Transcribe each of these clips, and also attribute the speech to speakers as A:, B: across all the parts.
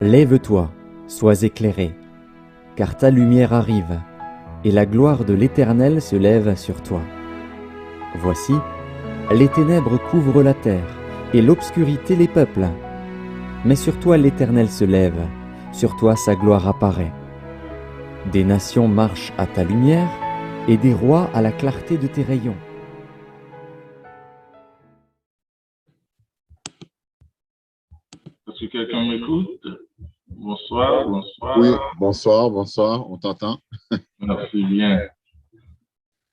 A: Lève-toi, sois éclairé, car ta lumière arrive, et la gloire de l'Éternel se lève sur toi. Voici, les ténèbres couvrent la terre, et l'obscurité les peuples. Mais sur toi l'Éternel se lève, sur toi sa gloire apparaît. Des nations marchent à ta lumière, et des rois à la clarté de tes rayons.
B: Est-ce que quelqu'un m'écoute? Bonsoir,
C: Oui,
B: bonsoir.
C: bonsoir, on t'entend.
B: Merci bien.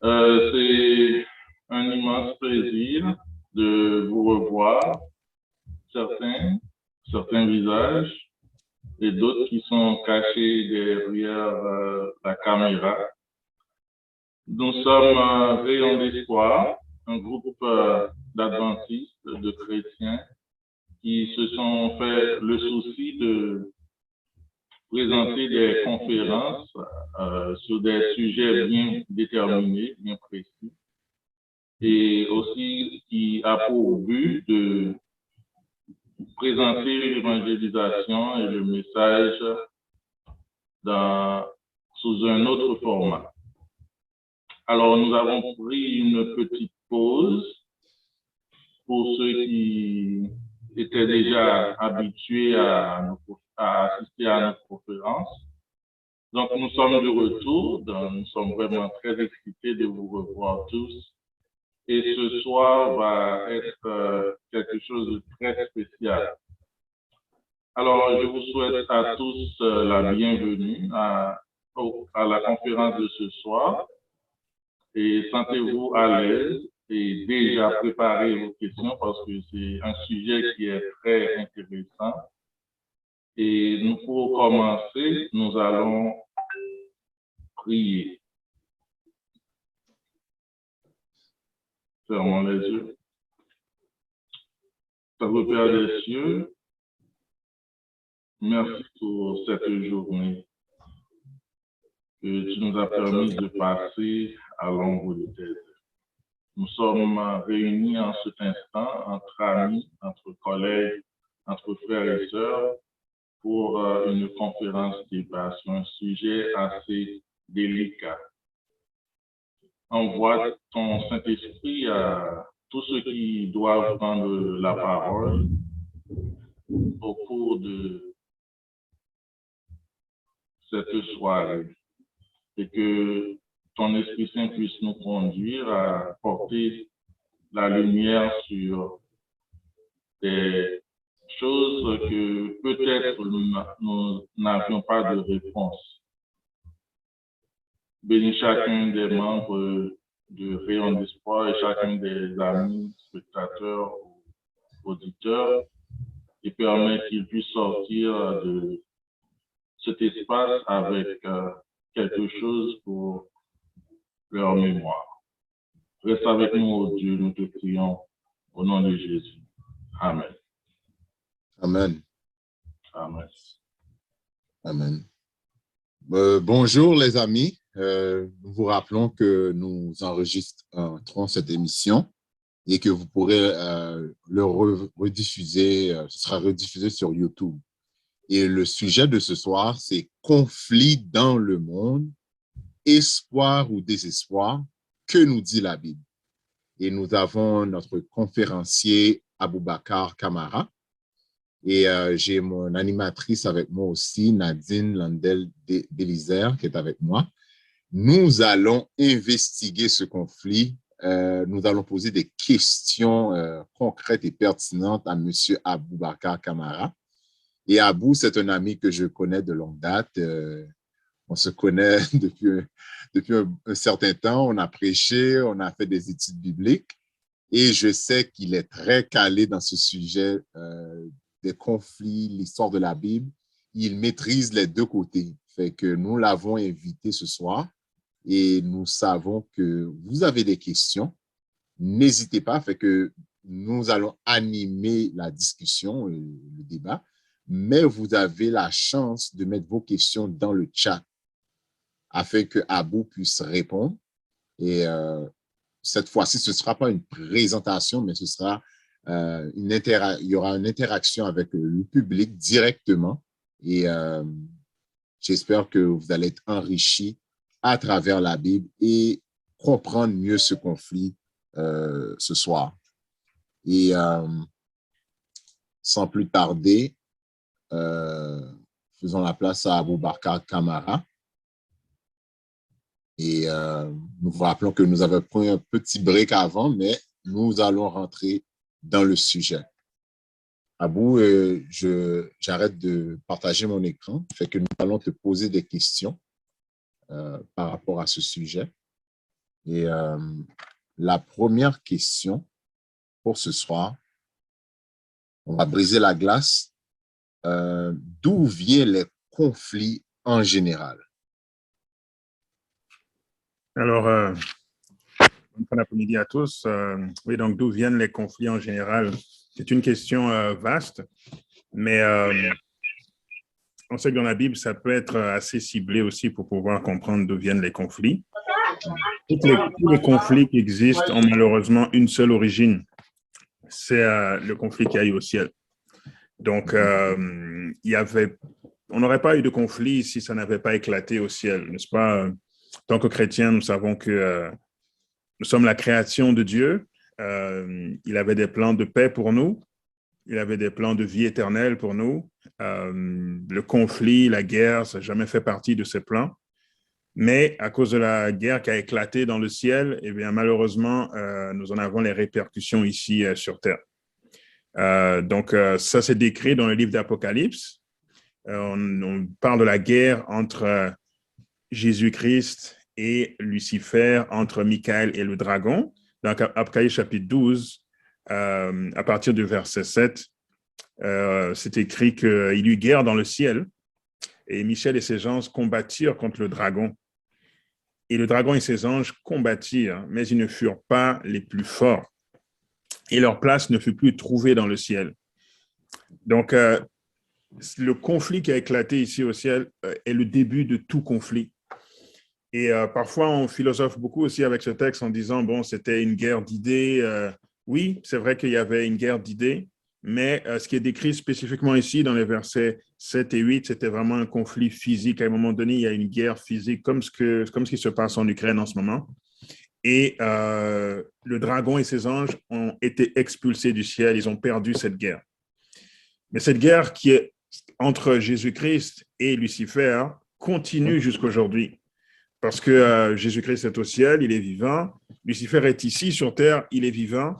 B: C'est un immense plaisir de vous revoir, certains visages et d'autres qui sont cachés derrière la caméra. Nous sommes Rayon d'Espoir, un groupe d'adventistes, de chrétiens qui se sont fait le souci de présenter des conférences sur des sujets bien déterminés, bien précis, et aussi qui a pour but de présenter l'évangélisation et le message sous un autre format. Alors, nous avons pris une petite pause pour ceux qui étaient déjà habitués à assister à nos conférences. Donc, nous sommes de retour. Nous sommes vraiment très excités de vous revoir tous. Et ce soir va être quelque chose de très spécial. Alors, je vous souhaite à tous la bienvenue à la conférence de ce soir. Et sentez-vous à l'aise et déjà préparez vos questions parce que c'est un sujet qui est très intéressant. Et nous, pour commencer, nous allons prier. Fermons les yeux. Sacré Père des cieux, merci pour cette journée que tu nous as permis de passer à l'ombre de tes ailes. Nous sommes réunis en cet instant entre amis, entre collègues, entre frères et sœurs pour une conférence débat sur un sujet assez délicat. Envoie ton Saint-Esprit à tous ceux qui doivent prendre la parole au cours de cette soirée et que ton Esprit Saint puisse nous conduire à porter la lumière sur des choses que peut-être nous n'avions pas de réponse. Bénis chacun des membres de Rayon d'Espoir et chacun des amis, spectateurs, auditeurs, et permet qu'ils puissent sortir de cet espace avec quelque chose pour leur mémoire. Reste avec nous, oh Dieu, nous te prions au nom de Jésus. Amen.
C: Amen.
B: Amen.
C: Amen. Bonjour les amis. Nous vous rappelons que nous enregistrons cette émission et que vous pourrez le rediffuser, ce sera rediffusé sur YouTube. Et le sujet de ce soir, c'est conflit dans le monde, espoir ou désespoir, que nous dit la Bible? Et nous avons notre conférencier Aboubakar Kamara. Et j'ai mon animatrice avec moi aussi, Nadine Landel-Bélizer, qui est avec moi. Nous allons investiguer ce conflit. Nous allons poser des questions concrètes et pertinentes à M. Aboubakar Kamara. Et Abou, c'est un ami que je connais de longue date. On se connaît depuis un certain temps. On a prêché, on a fait des études bibliques. Et je sais qu'il est très calé dans ce sujet des conflits, l'histoire de la Bible. Il maîtrise les deux côtés. Fait que nous l'avons invité ce soir et nous savons que vous avez des questions. N'hésitez pas, fait que nous allons animer la discussion, le débat, mais vous avez la chance de mettre vos questions dans le chat afin que Abou puisse répondre. Et cette fois-ci, ce ne sera pas une présentation, mais ce sera il y aura une interaction avec le public directement Et j'espère que vous allez être enrichis à travers la Bible et comprendre mieux ce conflit ce soir. Et sans plus tarder, faisons la place à Aboubacar Kamara. Et nous vous rappelons que nous avons pris un petit break avant, mais nous allons rentrer dans le sujet. Abou, j'arrête de partager mon écran, fait que nous allons te poser des questions par rapport à ce sujet. Et la première question pour ce soir, on va briser la glace. D'où viennent les conflits en général?
D: Alors, bon après-midi à tous. Oui, donc d'où viennent les conflits en général? C'est une question vaste, mais on sait que dans la Bible, ça peut être assez ciblé aussi pour pouvoir comprendre d'où viennent les conflits. Tous les conflits qui existent ont malheureusement une seule origine, c'est le conflit qu'il y a eu au ciel. Donc, on n'aurait pas eu de conflit si ça n'avait pas éclaté au ciel, n'est-ce pas? En tant que chrétiens, nous savons que nous sommes la création de Dieu. Il avait des plans de paix pour nous. Il avait des plans de vie éternelle pour nous. Le conflit, la guerre, ça n'a jamais fait partie de ses plans. Mais à cause de la guerre qui a éclaté dans le ciel, eh bien, malheureusement, nous en avons les répercussions ici sur Terre. Donc, ça, c'est décrit dans le livre d'Apocalypse. On parle de la guerre entre Jésus-Christ et Lucifer, entre Michael et le dragon. Dans Apocalypse chapitre 12, à partir du verset 7, c'est écrit qu'il y eut guerre dans le ciel et Michel et ses anges combattirent contre le dragon. Et le dragon et ses anges combattirent, mais ils ne furent pas les plus forts. Et leur place ne fut plus trouvée dans le ciel. Donc, le conflit qui a éclaté ici au ciel est le début de tout conflit. Et parfois, on philosophe beaucoup aussi avec ce texte en disant, bon, c'était une guerre d'idées. Oui, c'est vrai qu'il y avait une guerre d'idées, mais ce qui est décrit spécifiquement ici dans les versets 7 et 8, c'était vraiment un conflit physique. À un moment donné, il y a une guerre physique comme ce qui se passe en Ukraine en ce moment. Et le dragon et ses anges ont été expulsés du ciel. Ils ont perdu cette guerre. Mais cette guerre qui est entre Jésus-Christ et Lucifer continue jusqu'aujourd'hui. Parce que Jésus-Christ est au ciel, il est vivant. Lucifer est ici sur terre, il est vivant.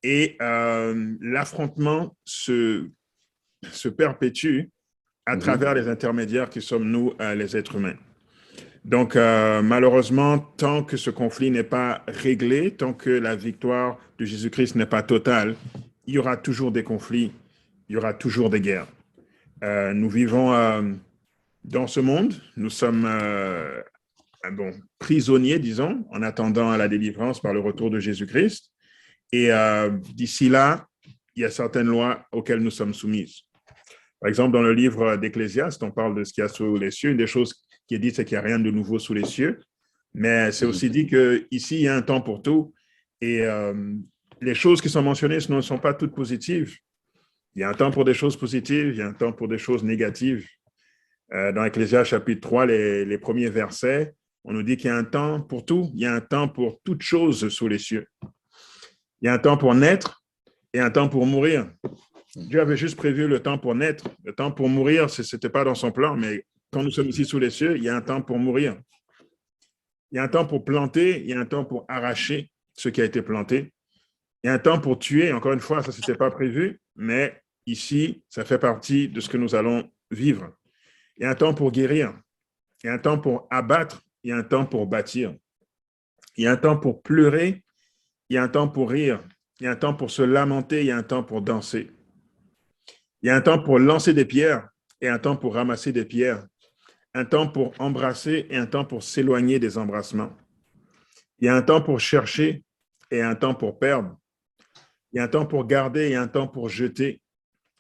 D: Et l'affrontement se perpétue à travers les intermédiaires qui sommes nous, les êtres humains. Donc, malheureusement, tant que ce conflit n'est pas réglé, tant que la victoire de Jésus-Christ n'est pas totale, il y aura toujours des conflits, il y aura toujours des guerres. Nous vivons dans ce monde, nous sommes prisonniers, disons, en attendant la délivrance par le retour de Jésus-Christ. Et d'ici là, il y a certaines lois auxquelles nous sommes soumises. Par exemple, dans le livre d'Ecclésiaste, on parle de ce qu'il y a sous les cieux. Une des choses qui est dite, c'est qu'il n'y a rien de nouveau sous les cieux. Mais c'est aussi dit qu'ici, il y a un temps pour tout. Et les choses qui sont mentionnées ne sont pas toutes positives. Il y a un temps pour des choses positives, il y a un temps pour des choses négatives. Dans Ecclésiaste chapitre 3, les premiers versets, on nous dit qu'il y a un temps pour tout. Il y a un temps pour toutes choses sous les cieux. Il y a un temps pour naître et un temps pour mourir. Dieu avait juste prévu le temps pour naître. Le temps pour mourir, ce n'était pas dans son plan, mais quand nous sommes ici sous les cieux, il y a un temps pour mourir. Il y a un temps pour planter, il y a un temps pour arracher ce qui a été planté. Il y a un temps pour tuer. Encore une fois, ça, ce n'était pas prévu, mais ici, ça fait partie de ce que nous allons vivre. Il y a un temps pour guérir. Il y a un temps pour abattre. Il y a un temps pour bâtir. Il y a un temps pour pleurer. Il y a un temps pour rire. Il y a un temps pour se lamenter. Il y a un temps pour danser. Il y a un temps pour lancer des pierres et un temps pour ramasser des pierres. Un temps pour embrasser et un temps pour s'éloigner des embrassements. Il y a un temps pour chercher et un temps pour perdre. Il y a un temps pour garder et un temps pour jeter.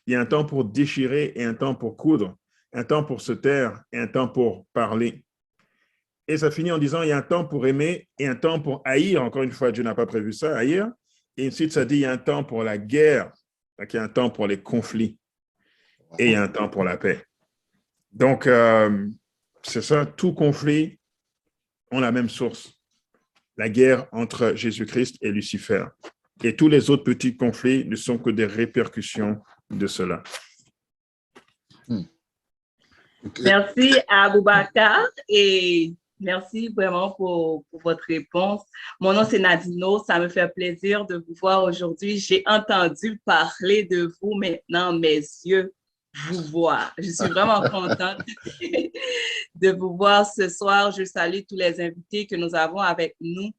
D: Il y a un temps pour déchirer et un temps pour coudre. Un temps pour se taire et un temps pour parler. Et ça finit en disant, il y a un temps pour aimer et un temps pour haïr. Encore une fois, Dieu n'a pas prévu ça, haïr. Et ensuite, ça dit, il y a un temps pour la guerre. Donc, il y a un temps pour les conflits. Et il y a un temps pour la paix. Donc, c'est ça, tout conflit ont la même source, la guerre entre Jésus-Christ et Lucifer. Et tous les autres petits conflits ne sont que des répercussions de cela.
C: Okay.
E: Merci à Aboubacar et merci vraiment pour votre réponse. Mon nom, c'est Nadino. Ça me fait plaisir de vous voir aujourd'hui. J'ai entendu parler de vous. Maintenant, mes yeux vous voient. Je suis vraiment contente de vous voir ce soir. Je salue tous les invités que nous avons avec nous.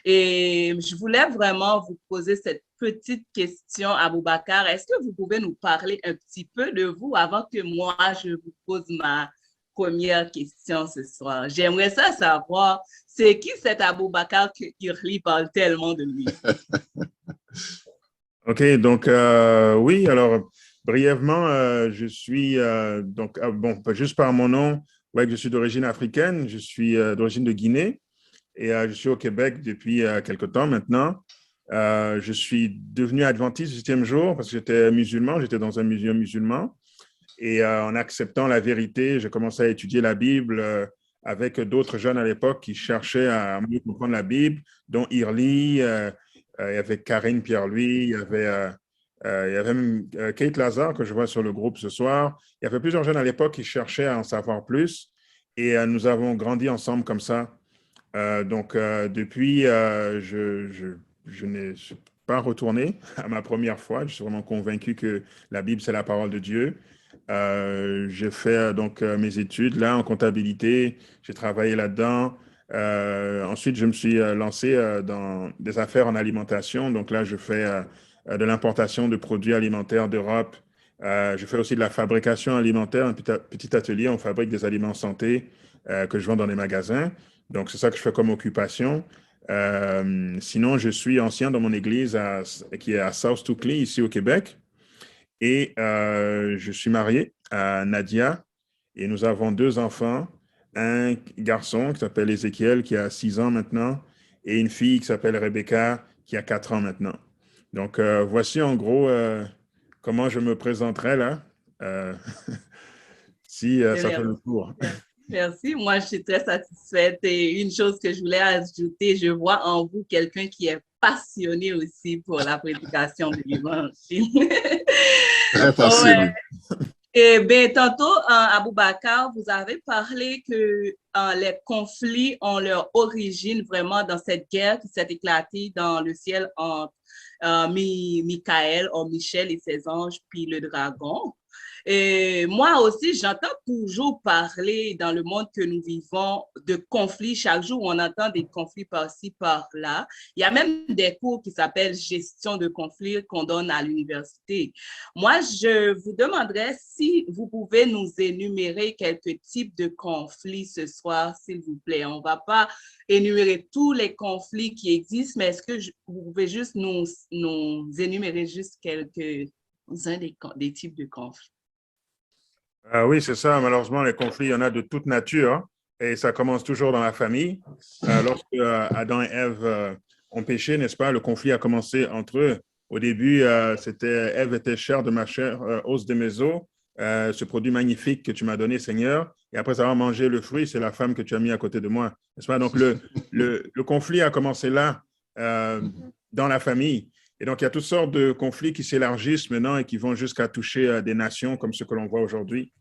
E: Et je voulais vraiment vous poser cette petite question à Aboubacar. Est-ce que vous pouvez nous parler un petit peu de vous avant que moi, je vous pose ma première question ce soir? J'aimerais ça savoir, c'est qui cet Aboubacar que Irli parle tellement de lui?
D: OK, donc oui, alors brièvement, je suis, donc, bon, juste par mon nom, ouais, je suis d'origine africaine, je suis d'origine de Guinée. Et je suis au Québec depuis quelque temps maintenant. Je suis devenu adventiste du 7e jour parce que j'étais musulman, j'étais dans un muséum musulman. Et en acceptant la vérité, j'ai commencé à étudier la Bible avec d'autres jeunes à l'époque qui cherchaient à mieux comprendre la Bible, dont Irli, il y avait Karine Pierre-Louis, il y avait même Kate Lazare que je vois sur le groupe ce soir. Il y avait plusieurs jeunes à l'époque qui cherchaient à en savoir plus. Et nous avons grandi ensemble comme ça. Donc, depuis, je n'ai pas retourné à ma première foi. Je suis vraiment convaincu que la Bible, c'est la parole de Dieu. J'ai fait donc mes études là en comptabilité. J'ai travaillé là-dedans. Ensuite, je me suis lancé dans des affaires en alimentation. Donc là, je fais de l'importation de produits alimentaires d'Europe. Je fais aussi de la fabrication alimentaire, un petit atelier. On fabrique des aliments santé que je vends dans les magasins. Donc, c'est ça que je fais comme occupation. Sinon, je suis ancien dans mon église qui est à South Toukley, ici au Québec. Et je suis marié à Nadia et nous avons 2 enfants. Un garçon qui s'appelle Ézéchiel, qui a 6 ans maintenant, et une fille qui s'appelle Rebecca, qui a 4 ans maintenant. Donc, voici en gros comment je me présenterai là, si ça fait le tour.
E: Merci. Moi, je suis très satisfaite. Et une chose que je voulais ajouter, je vois en vous quelqu'un qui est passionné aussi pour la prédication de l'Évangile.
C: Très passionné.
E: Et bien, tantôt, Aboubacar, vous avez parlé que les conflits ont leur origine vraiment dans cette guerre qui s'est éclatée dans le ciel entre Michael, ou Michel et ses anges, puis le dragon. Et moi aussi, j'entends toujours parler dans le monde que nous vivons de conflits. Chaque jour, on entend des conflits par-ci, par-là. Il y a même des cours qui s'appellent gestion de conflits qu'on donne à l'université. Moi, je vous demanderais si vous pouvez nous énumérer quelques types de conflits ce soir, s'il vous plaît. On ne va pas énumérer tous les conflits qui existent, mais est-ce que vous pouvez juste nous énumérer juste quelques-uns des types de conflits?
D: Oui, c'est ça. Malheureusement, les conflits, il y en a de toute nature et ça commence toujours dans la famille. Lorsque Adam et Ève ont péché, n'est-ce pas, le conflit a commencé entre eux. Au début, Ève était chair de ma chair, os de mes os, ce produit magnifique que tu m'as donné, Seigneur. Et après avoir mangé le fruit, c'est la femme que tu as mis à côté de moi, n'est-ce pas? Donc, le conflit a commencé là, dans la famille. Et donc, il y a toutes sortes de conflits qui s'élargissent maintenant et qui vont jusqu'à toucher des nations comme ce que l'on voit aujourd'hui.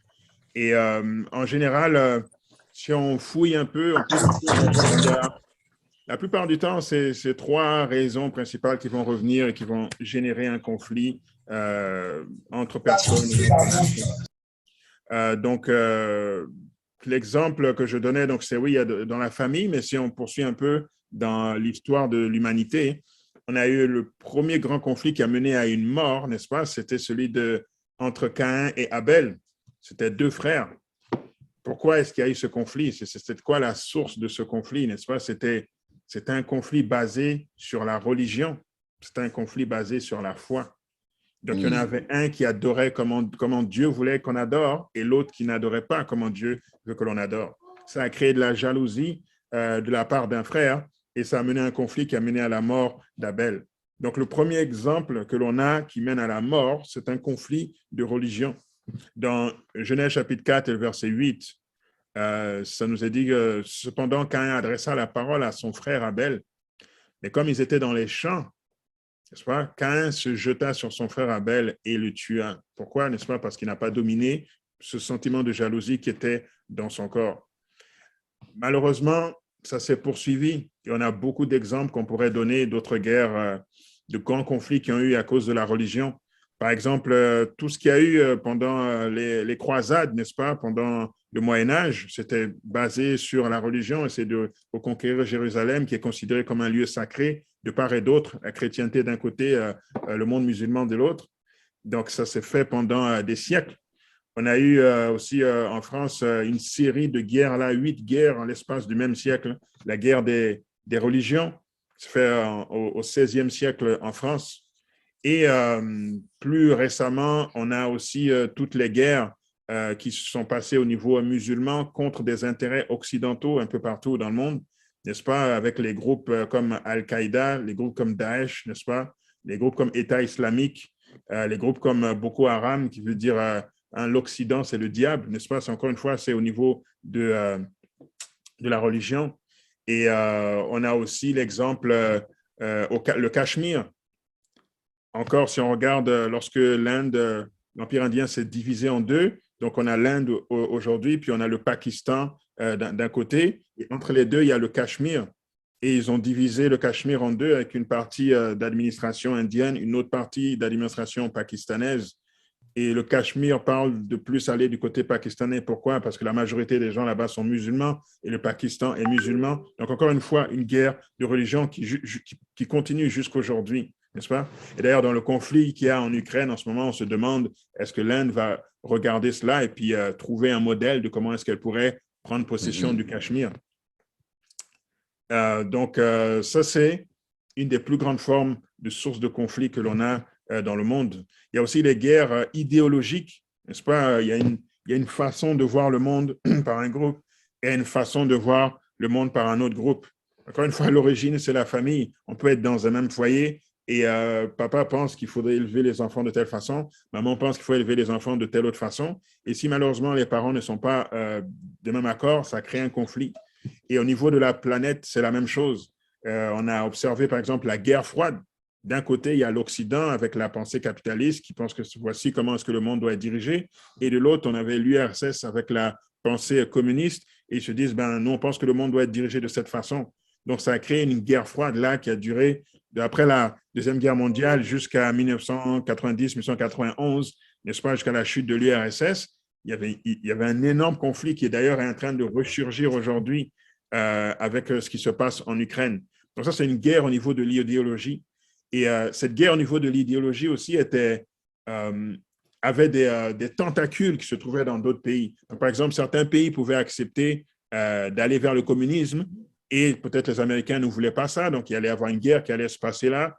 D: Et en général, si on fouille un peu, on peut voir la plupart du temps, c'est 3 raisons principales qui vont revenir et qui vont générer un conflit entre personnes. Donc, l'exemple que je donnais, donc c'est oui, il y a dans la famille, mais si on poursuit un peu dans l'histoire de l'humanité, on a eu le premier grand conflit qui a mené à une mort, n'est-ce pas? C'était celui entre Caïn et Abel. C'était 2 frères. Pourquoi est-ce qu'il y a eu ce conflit? C'était quoi la source de ce conflit, n'est-ce pas? C'était un conflit basé sur la religion. C'était un conflit basé sur la foi. Donc, il y en avait un qui adorait comment Dieu voulait qu'on adore et l'autre qui n'adorait pas comment Dieu veut que l'on adore. Ça a créé de la jalousie de la part d'un frère et ça a mené à un conflit qui a mené à la mort d'Abel. Donc, le premier exemple que l'on a qui mène à la mort, c'est un conflit de religion. Dans Genèse chapitre 4 et le verset 8, ça nous est dit que cependant, Caïn adressa la parole à son frère Abel, mais comme ils étaient dans les champs, n'est-ce pas, Caïn se jeta sur son frère Abel et le tua. Pourquoi, n'est-ce pas? Parce qu'il n'a pas dominé ce sentiment de jalousie qui était dans son corps. Malheureusement, ça s'est poursuivi. Et on a beaucoup d'exemples qu'on pourrait donner d'autres guerres, de grands conflits qui ont eu à cause de la religion. Par exemple, tout ce qu'il y a eu pendant les croisades, n'est-ce pas, pendant le Moyen-Âge, c'était basé sur la religion et c'est de reconquérir Jérusalem qui est considéré comme un lieu sacré de part et d'autre, la chrétienté d'un côté, le monde musulman de l'autre. Donc, ça s'est fait pendant des siècles. On a eu aussi en France une série de guerres, là, 8 guerres en l'espace du même siècle. La guerre des religions, ça fait au XVIe siècle en France. Et plus récemment, on a aussi toutes les guerres qui se sont passées au niveau musulman contre des intérêts occidentaux un peu partout dans le monde, n'est-ce pas, avec les groupes comme Al-Qaïda, les groupes comme Daesh, n'est-ce pas, les groupes comme État islamique, les groupes comme Boko Haram, qui veut dire l'Occident, c'est le diable, n'est-ce pas, c'est encore une fois, c'est au niveau de la religion. Et on a aussi l'exemple, le Cachemire. Encore, si on regarde, lorsque l'Inde, l'Empire indien s'est divisé en deux, donc on a l'Inde aujourd'hui, puis on a le Pakistan d'un côté, et entre les deux, il y a le Cachemire, et ils ont divisé le Cachemire en deux avec une partie d'administration indienne, une autre partie d'administration pakistanaise, et le Cachemire parle de plus aller du côté pakistanais. Pourquoi? Parce que la majorité des gens là-bas sont musulmans, et le Pakistan est musulman. Donc encore une fois, une guerre de religion qui continue jusqu'aujourd'hui. N'est-ce pas? Et d'ailleurs, dans le conflit qu'il y a en Ukraine en ce moment, on se demande est-ce que l'Inde va regarder cela et puis trouver un modèle de comment est-ce qu'elle pourrait prendre possession du Cachemire. Donc, ça, c'est une des plus grandes formes de sources de conflit que l'on a dans le monde. Il y a aussi les guerres idéologiques, n'est-ce pas? Il y a une façon de voir le monde par un groupe et une façon de voir le monde par un autre groupe. Encore une fois, l'origine, c'est la famille. On peut être dans un même foyer et papa pense qu'il faudrait élever les enfants de telle façon, maman pense qu'il faut élever les enfants de telle autre façon. Et si malheureusement les parents ne sont pas de même accord, ça crée un conflit. Et au niveau de la planète, c'est la même chose. On a observé par exemple la guerre froide. D'un côté, il y a l'Occident avec la pensée capitaliste qui pense que voici comment est-ce que le monde doit être dirigé. Et de l'autre, on avait l'URSS avec la pensée communiste et ils se disent, ben, nous, on pense que le monde doit être dirigé de cette façon. Donc, ça a créé une guerre froide là qui a duré après la Deuxième Guerre mondiale jusqu'à 1990-1991, n'est-ce pas, jusqu'à la chute de l'URSS. Il y avait un énorme conflit qui est d'ailleurs en train de ressurgir aujourd'hui avec ce qui se passe en Ukraine. Donc ça, c'est une guerre au niveau de l'idéologie. Et cette guerre au niveau de l'idéologie aussi avait des tentacules qui se trouvaient dans d'autres pays. Donc, par exemple, certains pays pouvaient accepter d'aller vers le communisme et peut-être les Américains ne voulaient pas ça, donc il allait y avoir une guerre qui allait se passer là.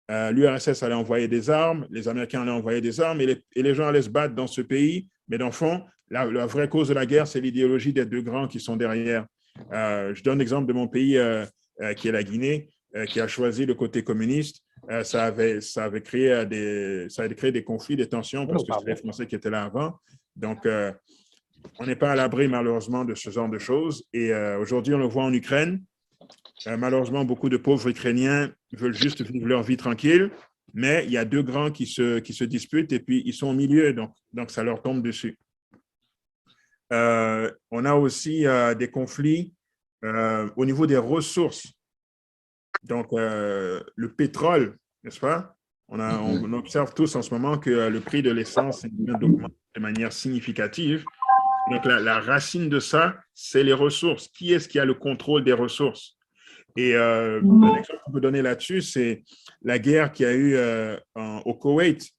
D: L'URSS allait envoyer des armes, les Américains allaient envoyer des armes et les gens allaient se battre dans ce pays. Mais dans le fond, la vraie cause de la guerre, c'est l'idéologie des deux grands qui sont derrière. Je donne l'exemple de mon pays qui est la Guinée, qui a choisi le côté communiste. Ça avait créé des conflits, des tensions, parce que c'était les Français qui étaient là avant. Donc, on n'est pas à l'abri, malheureusement, de ce genre de choses. Et aujourd'hui, on le voit en Ukraine. Malheureusement, beaucoup de pauvres Ukrainiens veulent juste vivre leur vie tranquille, mais il y a deux grands qui se disputent et puis ils sont au milieu, donc ça leur tombe dessus. On a aussi des conflits au niveau des ressources. Donc, le pétrole, n'est-ce pas? On observe tous en ce moment que le prix de l'essence vient d'augmenter de manière significative. Donc, la racine de ça, c'est les ressources. Qui est-ce qui a le contrôle des ressources? Et un exemple qu'on peut donner là-dessus, c'est la guerre qu'il y a eu au Koweït.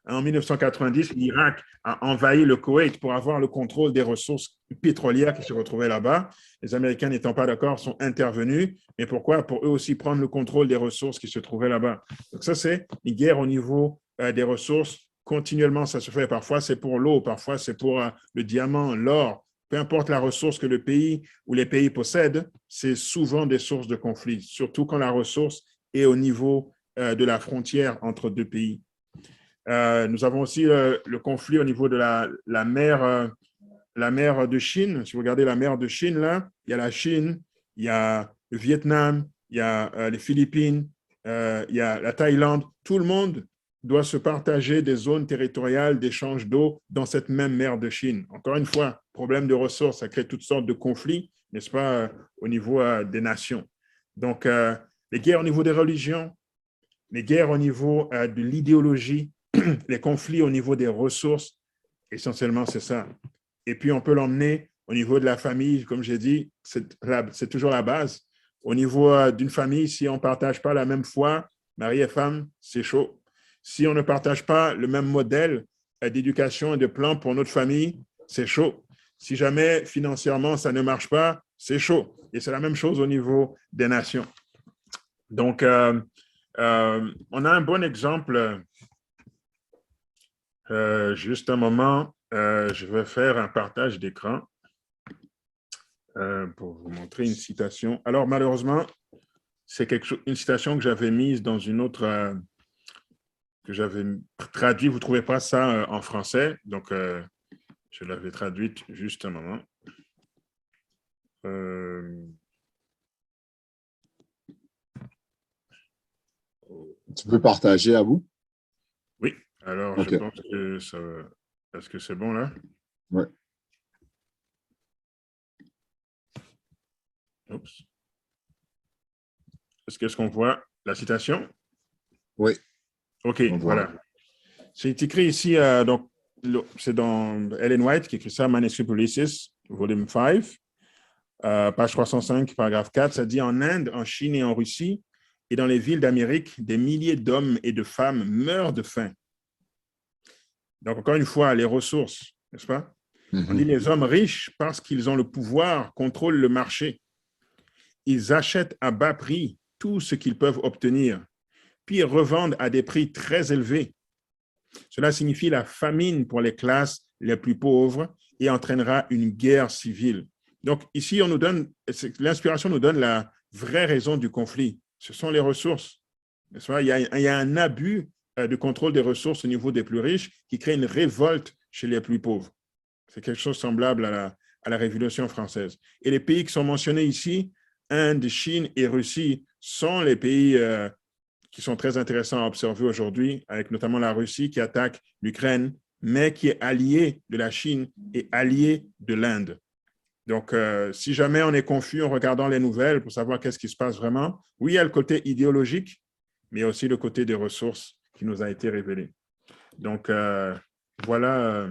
D: En 1990, l'Irak a envahi le Koweït pour avoir le contrôle des ressources pétrolières qui se retrouvaient là-bas. Les Américains n'étant pas d'accord sont intervenus. Mais pourquoi? Pour eux aussi prendre le contrôle des ressources qui se trouvaient là-bas. Donc ça, c'est une guerre au niveau des ressources. Continuellement, ça se fait. Parfois, c'est pour l'eau, parfois, c'est pour le diamant, l'or. Peu importe la ressource que le pays ou les pays possèdent, c'est souvent des sources de conflit, surtout quand la ressource est au niveau de la frontière entre deux pays. Nous avons aussi le conflit au niveau de la mer de Chine. Si vous regardez la mer de Chine, là, il y a la Chine, il y a le Vietnam, il y a les Philippines, il y a la Thaïlande. Tout le monde doit se partager des zones territoriales d'échange d'eau dans cette même mer de Chine. Encore une fois, problème de ressources, ça crée toutes sortes de conflits, n'est-ce pas, au niveau des nations. Donc, les guerres au niveau des religions, les guerres au niveau de l'idéologie, les conflits au niveau des ressources, essentiellement, c'est ça. Et puis, on peut l'emmener au niveau de la famille, comme j'ai dit, c'est toujours la base. Au niveau d'une famille, si on ne partage pas la même foi, mari et femme, c'est chaud. Si on ne partage pas le même modèle d'éducation et de plan pour notre famille, c'est chaud. Si jamais financièrement, ça ne marche pas, c'est chaud. Et c'est la même chose au niveau des nations. Donc, on a un bon exemple. Juste un moment, je vais faire un partage d'écran pour vous montrer une citation. Alors, malheureusement, c'est une citation que j'avais mise dans une autre, que j'avais traduite. Vous ne trouvez pas ça en français, donc je l'avais traduite juste un moment.
C: Tu peux partager à vous?
D: Oui, alors
C: okay.
D: Je pense que ça va. Est-ce que c'est bon là?
C: Oui.
D: Oups. Est-ce qu'on voit la citation?
C: Oui.
D: OK, voilà. C'est écrit ici, donc c'est dans Ellen White qui écrit ça, Manuscript Ulysses, volume 5, page 305, paragraphe 4. Ça dit: en Inde, en Chine et en Russie, et dans les villes d'Amérique, des milliers d'hommes et de femmes meurent de faim. Donc, encore une fois, les ressources, n'est-ce pas? On dit les hommes riches, parce qu'ils ont le pouvoir, contrôlent le marché. Ils achètent à bas prix tout ce qu'ils peuvent obtenir, puis ils revendent à des prix très élevés. Cela signifie la famine pour les classes les plus pauvres et entraînera une guerre civile. Donc, ici, l'inspiration nous donne la vraie raison du conflit. Ce sont les ressources. Il y a un abus de contrôle des ressources au niveau des plus riches qui crée une révolte chez les plus pauvres. C'est quelque chose semblable à la Révolution française. Et les pays qui sont mentionnés ici, Inde, Chine et Russie, sont les pays qui sont très intéressants à observer aujourd'hui, avec notamment la Russie qui attaque l'Ukraine, mais qui est alliée de la Chine et alliée de l'Inde. Donc, si jamais on est confus en regardant les nouvelles pour savoir qu'est-ce qui se passe vraiment, oui, il y a le côté idéologique, mais aussi le côté des ressources qui nous a été révélé. Donc, voilà,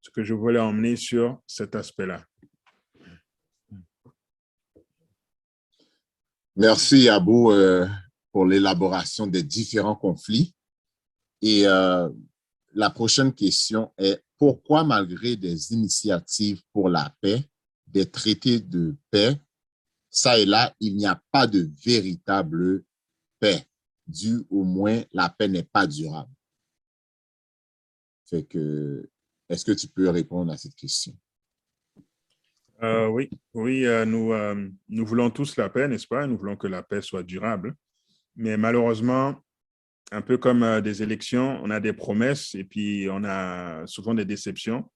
D: ce que je voulais emmener sur cet aspect-là.
C: Merci, Abou, pour l'élaboration des différents conflits. Et la prochaine question est: pourquoi, malgré des initiatives pour la paix, des traités de paix, ça et là, il n'y a pas de véritable paix, du au moins la paix n'est pas durable? Fait que, est-ce que tu peux répondre à cette question?
D: Oui, nous voulons tous la paix, n'est-ce pas? Nous voulons que la paix soit durable. Mais malheureusement, un peu comme des élections, on a des promesses et puis on a souvent des déceptions.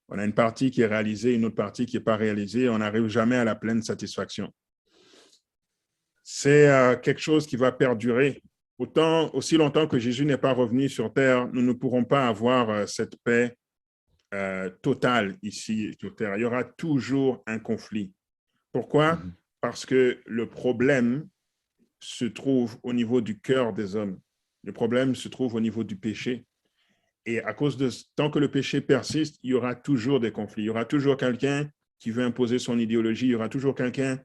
D: On a une partie qui est réalisée, une autre partie qui n'est pas réalisée. On n'arrive jamais à la pleine satisfaction. C'est quelque chose qui va perdurer. Aussi longtemps que Jésus n'est pas revenu sur terre, nous ne pourrons pas avoir cette paix totale ici sur terre. Il y aura toujours un conflit. Pourquoi? Parce que le problème se trouve au niveau du cœur des hommes. Le problème se trouve au niveau du péché. Et à cause de tant que le péché persiste, il y aura toujours des conflits. Il y aura toujours quelqu'un qui veut imposer son idéologie. Il y aura toujours quelqu'un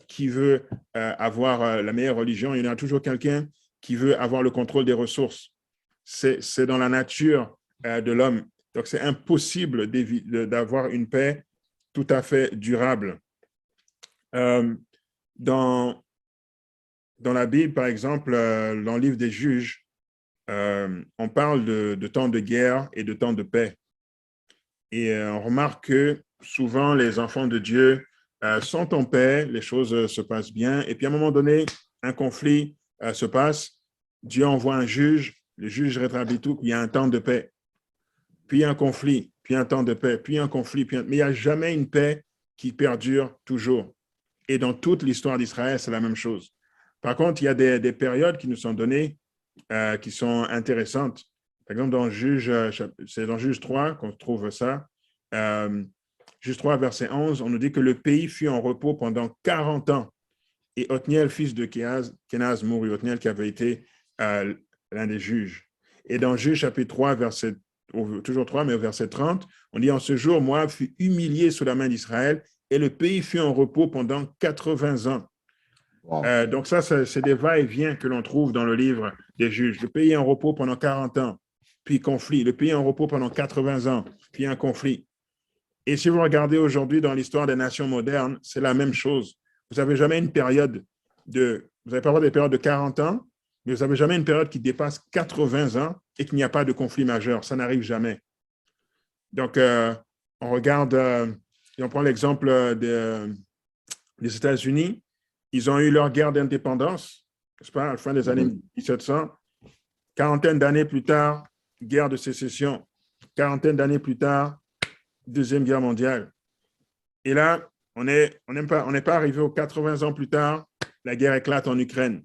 D: qui veut avoir la meilleure religion. Il y aura toujours quelqu'un qui veut avoir le contrôle des ressources. C'est dans la nature de l'homme. Donc, c'est impossible d'avoir une paix tout à fait durable. Dans la Bible, par exemple, dans le livre des Juges, on parle de temps de guerre et de temps de paix. Et on remarque que souvent, les enfants de Dieu sont en paix, les choses se passent bien. Et puis, à un moment donné, un conflit se passe Dieu envoie un juge, le juge rétablit tout, puis il y a un temps de paix. Puis un conflit, puis un temps de paix, puis un conflit, mais il n'y a jamais une paix qui perdure toujours. Et dans toute l'histoire d'Israël, c'est la même chose. Par contre, il y a des périodes qui nous sont données qui sont intéressantes. Par exemple, c'est dans Juge 3 qu'on trouve ça. Juge 3, verset 11, on nous dit que le pays fut en repos pendant 40 ans. Et Othniel, fils de Kenaz, mourut. Othniel qui avait été l'un des juges. Et dans Juge chapitre 3, toujours 3, mais au verset 30, on dit « En ce jour, Moab fut humilié sous la main d'Israël et le pays fut en repos pendant 80 ans. »
C: Wow.
D: Donc ça, c'est des va-et-vient que l'on trouve dans le livre des juges. Le pays est en repos pendant 40 ans, puis conflit. Le pays est en repos pendant 80 ans, puis un conflit. Et si vous regardez aujourd'hui dans l'histoire des nations modernes, c'est la même chose. Vous n'avez jamais une période vous n'avez pas avoir des périodes de 40 ans, mais vous n'avez jamais une période qui dépasse 80 ans et qu'il n'y a pas de conflit majeur. Ça n'arrive jamais. Donc, on regarde, et on prend l'exemple des États-Unis. Ils ont eu leur guerre d'indépendance, n'est-ce pas, à la fin des années 1700. Quarantaine d'années plus tard, guerre de sécession. Quarantaine d'années plus tard, Deuxième Guerre mondiale. Et là, on n'est pas arrivé aux 80 ans plus tard, la guerre éclate en Ukraine.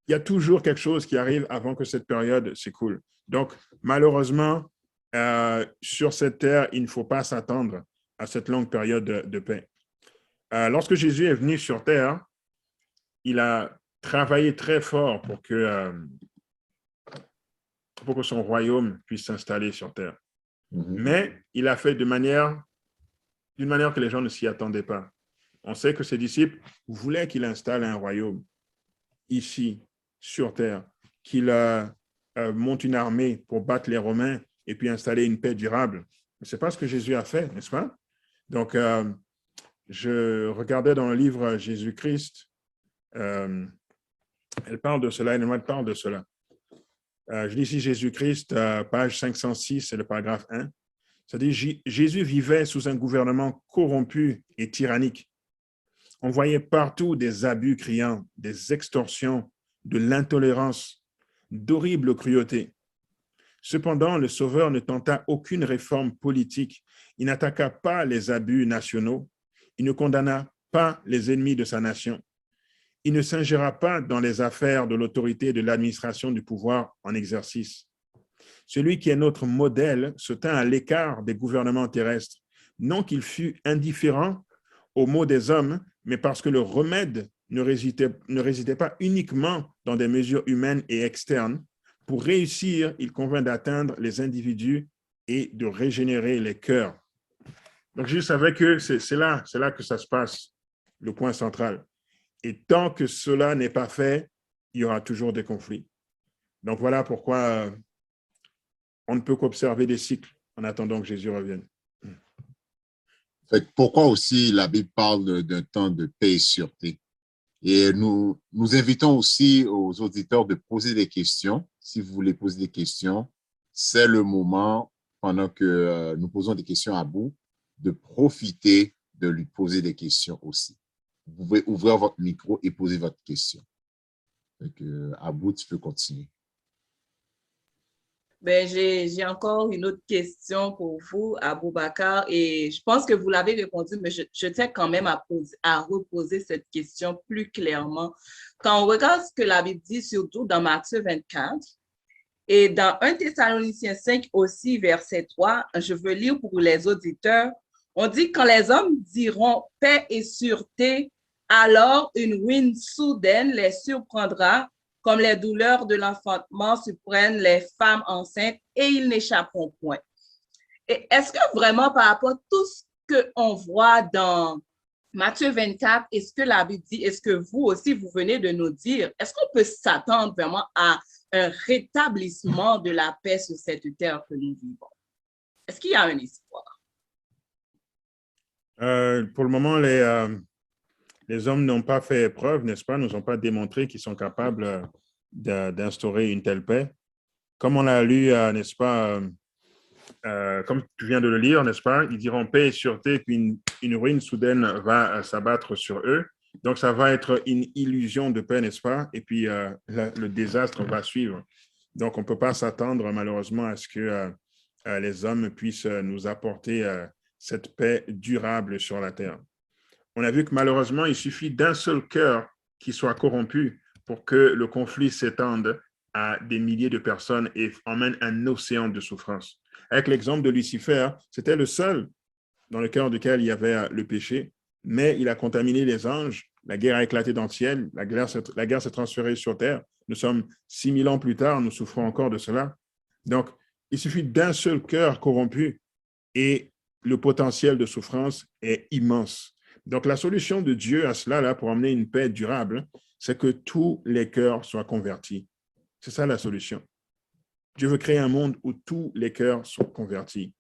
D: Il y a toujours quelque chose qui arrive avant que cette période s'écoule. Donc, malheureusement, sur cette terre, il ne faut pas s'attendre à cette longue période de paix. Lorsque Jésus est venu sur terre, il a travaillé très fort pour que son royaume puisse s'installer sur terre. Mais il a fait d'une manière que les gens ne s'y attendaient pas. On sait que ses disciples voulaient qu'il installe un royaume ici, sur terre, qu'il monte une armée pour battre les Romains et puis installer une paix durable. Mais ce n'est pas ce que Jésus a fait, n'est-ce pas? Donc, je regardais dans le livre Jésus-Christ, elle parle de cela, elle parle de cela. Je lis ici Jésus-Christ, page 506, c'est le paragraphe 1. Ça dit, Jésus vivait sous un gouvernement corrompu et tyrannique. On voyait partout des abus criants, des extorsions, de l'intolérance, d'horribles cruautés. Cependant, le Sauveur ne tenta aucune réforme politique. Il n'attaqua pas les abus nationaux. Il ne condamna pas les ennemis de sa nation. Il ne s'ingéra pas dans les affaires de l'autorité et de l'administration du pouvoir en exercice. Celui qui est notre modèle se tint à l'écart des gouvernements terrestres, non qu'il fût indifférent aux maux des hommes, mais parce que le remède ne résidait pas uniquement dans des mesures humaines et externes. Pour réussir, il convient d'atteindre les individus et de régénérer les cœurs. Donc, je savais que c'est là que ça se passe, le point central. Et tant que cela n'est pas fait, il y aura toujours des conflits. Donc, voilà pourquoi on ne peut qu'observer des cycles en attendant que Jésus revienne.
C: Pourquoi aussi la Bible parle d'un temps de paix et sûreté? Et nous invitons aussi aux auditeurs de poser des questions. Si vous voulez poser des questions, c'est le moment, pendant que nous posons des questions à Abou, de profiter de lui poser des questions aussi. Vous pouvez ouvrir votre micro et poser votre question. Abou, tu peux continuer.
E: Ben, j'ai encore une autre question pour vous, Aboubacar, et je pense que vous l'avez répondu, mais je tiens quand même à reposer cette question plus clairement. Quand on regarde ce que la Bible dit, surtout dans Matthieu 24, et dans 1 Thessaloniciens 5 aussi, verset 3, je veux lire pour les auditeurs, on dit « Quand les hommes diront paix et sûreté, alors une ruine soudaine les surprendra, comme les douleurs de l'enfantement surprennent les femmes enceintes et ils n'échapperont point. » Et est-ce que vraiment par rapport à tout ce qu'on voit dans Matthieu 24, est-ce que la Bible dit, est-ce que vous aussi, vous venez de nous dire, est-ce qu'on peut s'attendre vraiment à un rétablissement de la paix sur cette terre que nous vivons? Est-ce qu'il y a un espoir?
D: Pour le moment, les hommes n'ont pas fait preuve, n'est-ce pas, nous n'ont pas démontré qu'ils sont capables d'instaurer une telle paix. Comme on l'a lu, n'est-ce pas, comme tu viens de le lire, n'est-ce pas, ils diront paix et sûreté, puis une ruine soudaine va s'abattre sur eux. Donc, ça va être une illusion de paix, n'est-ce pas? Et puis, le désastre va suivre. Donc, on ne peut pas s'attendre, malheureusement, à ce que les hommes puissent nous apporter cette paix durable sur la terre. On a vu que, malheureusement, il suffit d'un seul cœur qui soit corrompu pour que le conflit s'étende à des milliers de personnes et emmène un océan de souffrance. Avec l'exemple de Lucifer, c'était le seul dans le cœur duquel il y avait le péché, mais il a contaminé les anges, la guerre a éclaté dans le ciel, la guerre s'est transférée sur terre. Nous sommes 6000 ans plus tard, nous souffrons encore de cela. Donc, il suffit d'un seul cœur corrompu et le potentiel de souffrance est immense. Donc, la solution de Dieu à cela, là, pour amener une paix durable, c'est que tous les cœurs soient convertis. C'est ça la solution. Dieu veut créer un monde où tous les cœurs sont convertis.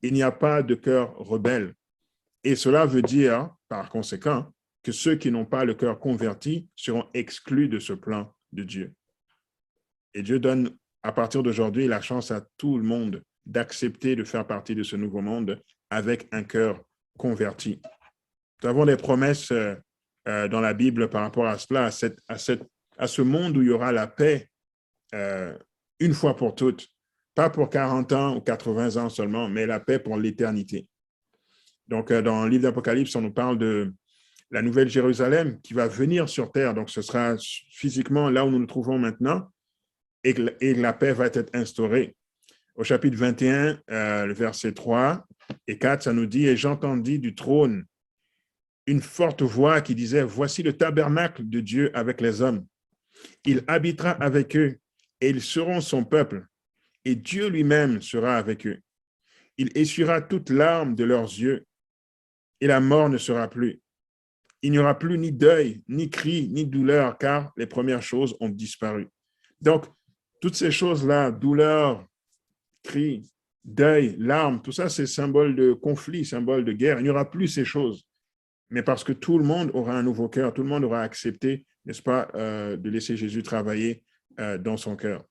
D: Il n'y a pas de cœur rebelle. Et cela veut dire, par conséquent, que ceux qui n'ont pas le cœur converti seront exclus de ce plan de Dieu. Et Dieu donne, à partir d'aujourd'hui, la chance à tout le monde d'accepter de faire partie de ce nouveau monde avec un cœur converti. Nous avons des promesses dans la Bible par rapport à cela, à ce monde où il y aura la paix une fois pour toutes, pas pour 40 ans ou 80 ans seulement, mais la paix pour l'éternité. Donc, dans le livre d'Apocalypse, on nous parle de la nouvelle Jérusalem qui va venir sur terre. Donc, ce sera physiquement là où nous nous trouvons maintenant et la paix va être instaurée. Au chapitre 21, le verset 3 et 4, ça nous dit « Et j'entendis du trône une forte voix qui disait « Voici le tabernacle de Dieu avec les hommes. Il habitera avec eux et ils seront son peuple. Et Dieu lui-même sera avec eux. Il essuiera toute larme de leurs yeux et la mort ne sera plus. Il n'y aura plus ni deuil, ni cri, ni douleur, car les premières choses ont disparu. » Donc, toutes ces choses-là, douleur, cri, deuil, larmes, tout ça, c'est symbole de conflit, symbole de guerre. Il n'y aura plus ces choses. Mais parce que tout le monde aura un nouveau cœur, tout le monde aura accepté, n'est-ce pas, de laisser Jésus travailler dans son cœur.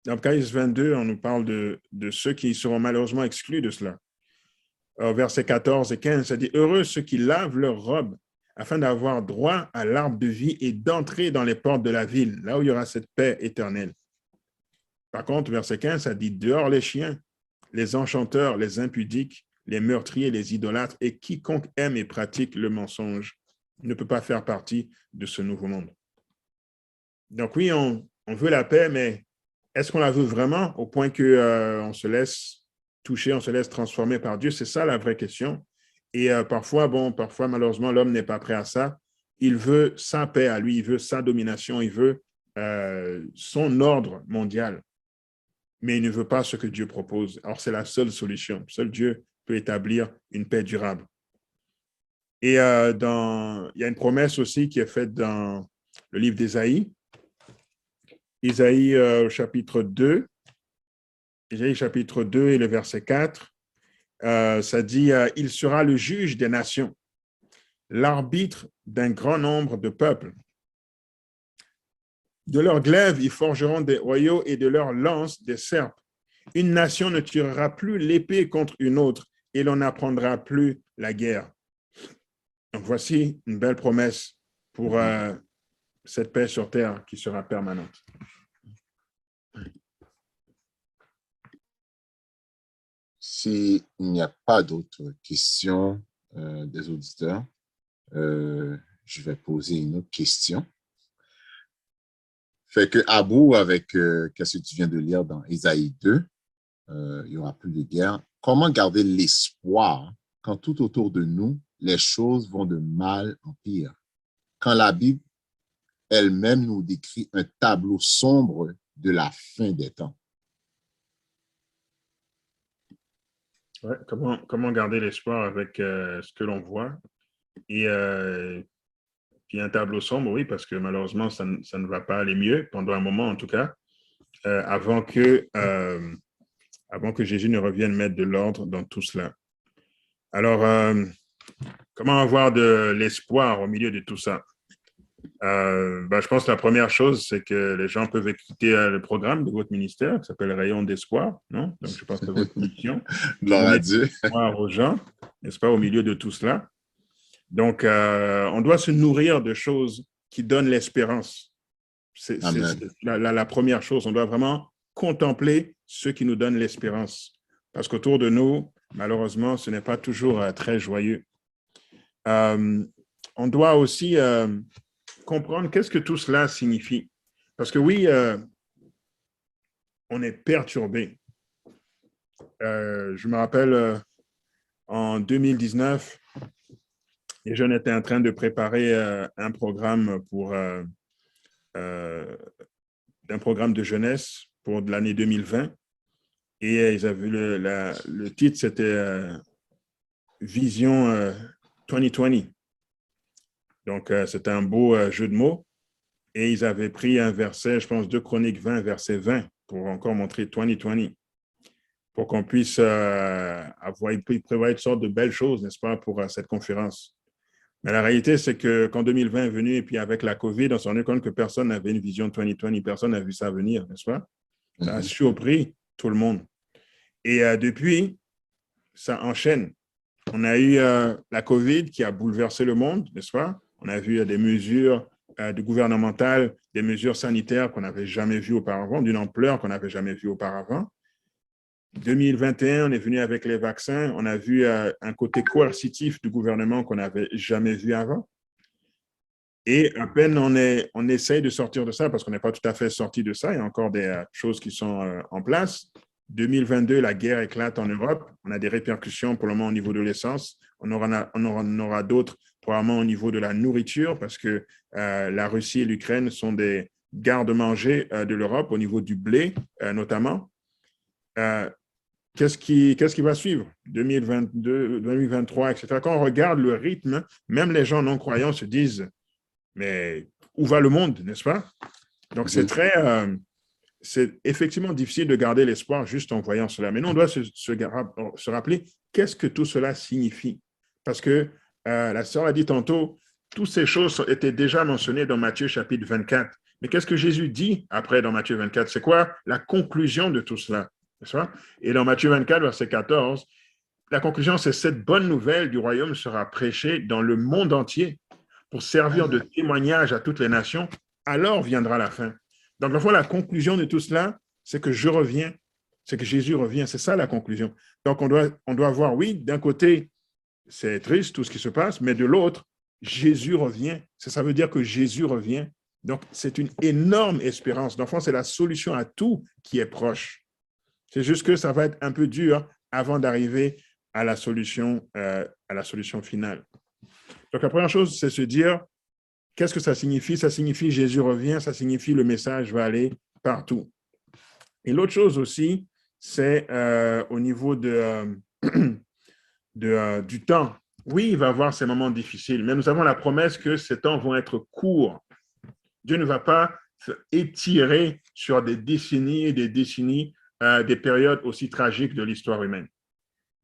D: Dans Apocalypse 22, on nous parle de ceux qui seront malheureusement exclus de cela. Versets 14 et 15, ça dit « Heureux ceux qui lavent leurs robes afin d'avoir droit à l'arbre de vie et d'entrer dans les portes de la ville, là où il y aura cette paix éternelle. » Par contre, verset 15, ça dit « Dehors les chiens, les enchanteurs, les impudiques, les meurtriers, les idolâtres et quiconque aime et pratique le mensonge ne peut pas faire partie de ce nouveau monde. » Donc oui, on veut la paix, mais est-ce qu'on la veut vraiment au point qu'on se laisse toucher, on se laisse transformer par Dieu? C'est ça la vraie question. Et parfois, malheureusement, l'homme n'est pas prêt à ça. Il veut sa paix à lui, il veut sa domination, il veut son ordre mondial. Mais il ne veut pas ce que Dieu propose. Alors, c'est la seule solution. Seul Dieu peut établir une paix durable. Et il y a une promesse aussi qui est faite dans le livre d'Ésaïe. Ésaïe chapitre 2. Ésaïe chapitre 2 et le verset 4. Ça dit « Il sera le juge des nations, l'arbitre d'un grand nombre de peuples. De leurs glaives, ils forgeront des royaux et de leurs lances des serpes. Une nation ne tirera plus l'épée contre une autre et l'on n'apprendra plus la guerre. » Donc, voici une belle promesse pour cette paix sur terre qui sera permanente.
C: S'il n'y a pas d'autres questions des auditeurs, je vais poser une autre question. Fait que Abou, avec qu'est-ce que tu viens de lire dans Ésaïe 2, il n'y aura plus de guerre. Comment garder l'espoir quand tout autour de nous, les choses vont de mal en pire? Quand la Bible elle-même nous décrit un tableau sombre de la fin des temps.
D: Ouais, comment garder l'espoir avec ce que l'on voit? Et puis un tableau sombre, oui, parce que malheureusement, ça ne va pas aller mieux, pendant un moment en tout cas, avant que Jésus ne revienne mettre de l'ordre dans tout cela. Alors, comment avoir de l'espoir au milieu de tout ça? Je pense que la première chose, c'est que les gens peuvent écouter le programme de votre ministère qui s'appelle Rayon d'espoir, non? Donc, je pense que c'est votre mission.
C: Gloire à Dieu.
D: Espoir aux gens, n'est-ce pas, au milieu de tout cela. Donc, on doit se nourrir de choses qui donnent l'espérance. C'est la première chose. On doit vraiment contempler ce qui nous donne l'espérance. Parce qu'autour de nous, malheureusement, ce n'est pas toujours très joyeux. On doit aussi comprendre qu'est-ce que tout cela signifie. Parce que oui, on est perturbé. Je me rappelle, en 2019, les jeunes étaient en train de préparer un programme d'un programme de jeunesse pour l'année 2020. Et ils avaient le titre, c'était Vision 2020. Donc, c'était un beau jeu de mots. Et ils avaient pris un verset, je pense, 2 Chroniques 20, verset 20, pour encore montrer 2020, pour qu'on puisse avoir, il prévoit une sorte de belles choses, n'est-ce pas, pour cette conférence. Mais la réalité, c'est qu'en 2020 est venu, et puis avec la COVID, on s'est rendu compte que personne n'avait une vision 2020, personne n'a vu ça venir, n'est-ce pas? Ça a surpris tout le monde. Et depuis, ça enchaîne. On a eu la COVID qui a bouleversé le monde, n'est-ce pas? On a vu des mesures gouvernementales, des mesures sanitaires qu'on n'avait jamais vues auparavant, d'une ampleur qu'on n'avait jamais vue auparavant. 2021, on est venu avec les vaccins, on a vu un côté coercitif du gouvernement qu'on n'avait jamais vu avant. Et à peine on essaye de sortir de ça, parce qu'on n'est pas tout à fait sorti de ça, il y a encore des choses qui sont en place. 2022, la guerre éclate en Europe, on a des répercussions pour le moment au niveau de l'essence, on aura d'autres probablement au niveau de la nourriture, parce que la Russie et l'Ukraine sont des garde-manger de l'Europe au niveau du blé notamment. Qu'est-ce qui va suivre? 2022, 2023, etc. Quand on regarde le rythme, même les gens non-croyants se disent, mais où va le monde, n'est-ce pas? Donc, c'est effectivement difficile de garder l'espoir juste en voyant cela. Mais nous, on doit se rappeler qu'est-ce que tout cela signifie. Parce que la sœur a dit tantôt, toutes ces choses étaient déjà mentionnées dans Matthieu chapitre 24. Mais qu'est-ce que Jésus dit après dans Matthieu 24? C'est quoi la conclusion de tout cela? Et dans Matthieu 24, verset 14, la conclusion, c'est cette bonne nouvelle du royaume sera prêchée dans le monde entier pour servir de témoignage à toutes les nations, alors viendra la fin. Donc, la conclusion de tout cela, c'est que je reviens, c'est que Jésus revient. C'est ça la conclusion. Donc, on doit voir, oui, d'un côté, c'est triste tout ce qui se passe, mais de l'autre, Jésus revient. Ça veut dire que Jésus revient. Donc, c'est une énorme espérance. Donc, c'est la solution à tout qui est proche. C'est juste que ça va être un peu dur avant d'arriver à la solution finale. Donc, la première chose, c'est se dire, qu'est-ce que ça signifie? Ça signifie Jésus revient, ça signifie le message va aller partout. Et l'autre chose aussi, c'est au niveau du temps. Oui, il va y avoir ces moments difficiles, mais nous avons la promesse que ces temps vont être courts. Dieu ne va pas étirer sur des décennies et des décennies des périodes aussi tragiques de l'histoire humaine.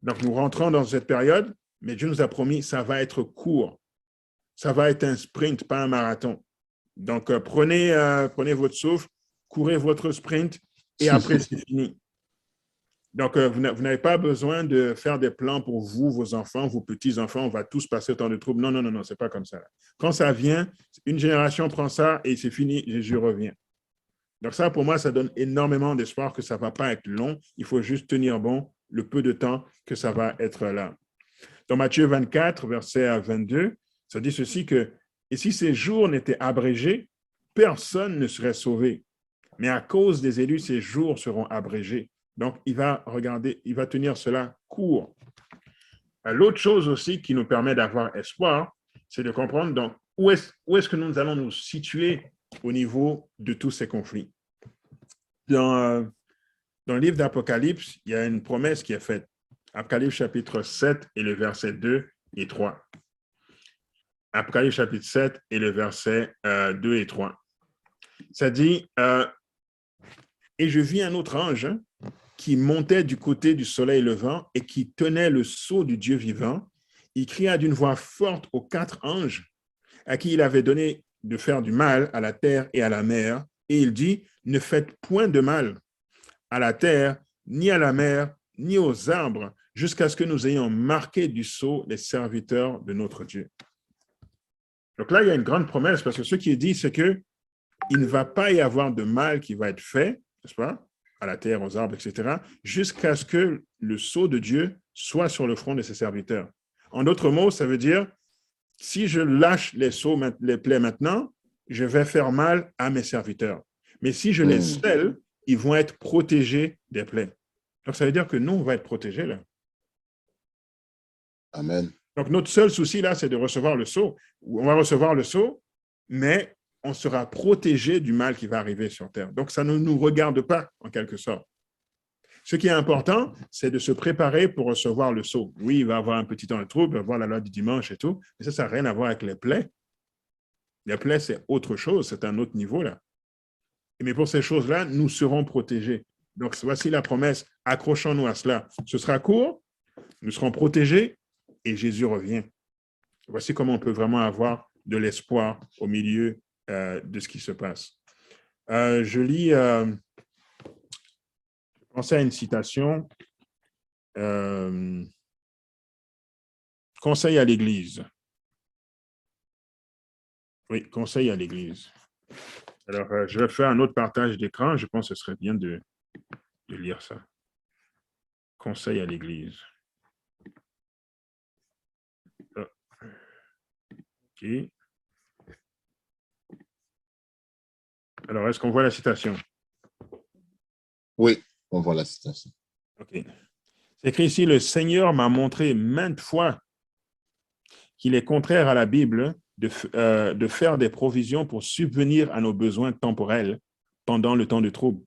D: Donc, nous rentrons dans cette période, mais Dieu nous a promis, ça va être court. Ça va être un sprint, pas un marathon. Donc, prenez votre souffle, courez votre sprint, et après, c'est fini. Donc, vous n'avez pas besoin de faire des plans pour vous, vos enfants, vos petits-enfants, on va tous passer autant de troubles. Non, c'est pas comme ça. Quand ça vient, une génération prend ça et c'est fini, Jésus revient. Donc ça, pour moi, ça donne énormément d'espoir que ça ne va pas être long. Il faut juste tenir bon le peu de temps que ça va être là. Dans Matthieu 24, verset 22, ça dit ceci que « Et si ces jours n'étaient abrégés, personne ne serait sauvé. Mais à cause des élus, ces jours seront abrégés. » Donc, il va tenir cela court. L'autre chose aussi qui nous permet d'avoir espoir, c'est de comprendre donc, où est-ce que nous allons nous situer au niveau de tous ces conflits. Dans le livre d'Apocalypse, il y a une promesse qui est faite. Apocalypse chapitre 7 et le verset 2 et 3. Apocalypse chapitre 7 et le verset 2 et 3. Ça dit, et je vis un autre ange qui montait du côté du soleil levant et qui tenait le sceau du Dieu vivant. Il cria d'une voix forte aux 4 anges à qui il avait donné de faire du mal à la terre et à la mer. Et il dit, ne faites point de mal à la terre, ni à la mer, ni aux arbres, jusqu'à ce que nous ayons marqué du sceau les serviteurs de notre Dieu. Donc là, il y a une grande promesse parce que ce qui est dit, c'est que il ne va pas y avoir de mal qui va être fait, n'est-ce pas, à la terre, aux arbres, etc., jusqu'à ce que le sceau de Dieu soit sur le front de ses serviteurs. En d'autres mots, ça veut dire, si je lâche les sceaux, les plaies maintenant, je vais faire mal à mes serviteurs. Mais si je les scelle, ils vont être protégés des plaies. Donc, ça veut dire que nous, on va être protégés là.
C: Amen.
D: Donc, notre seul souci là, c'est de recevoir le sceau. On va recevoir le sceau, mais on sera protégé du mal qui va arriver sur terre. Donc, ça ne nous regarde pas, en quelque sorte. Ce qui est important, c'est de se préparer pour recevoir le sceau. Oui, il va y avoir un petit temps de trouble, il va y avoir la loi du dimanche et tout, mais ça n'a rien à voir avec les plaies. Les plaies, c'est autre chose, c'est un autre niveau là. Mais pour ces choses-là, nous serons protégés. Donc, voici la promesse. Accrochons-nous à cela. Ce sera court, nous serons protégés et Jésus revient. Voici comment on peut vraiment avoir de l'espoir au milieu de ce qui se passe. Je lis, je pensais à une citation. Conseil à l'Église. Oui, conseil à l'Église. Alors, je vais faire un autre partage d'écran. Je pense que ce serait bien de lire ça. Conseil à l'Église. OK. Alors, est-ce qu'on voit la citation?
C: Oui, on voit la citation.
D: OK. C'est écrit ici, « Le Seigneur m'a montré maintes fois qu'il est contraire à la Bible de faire des provisions pour subvenir à nos besoins temporels pendant le temps de trouble.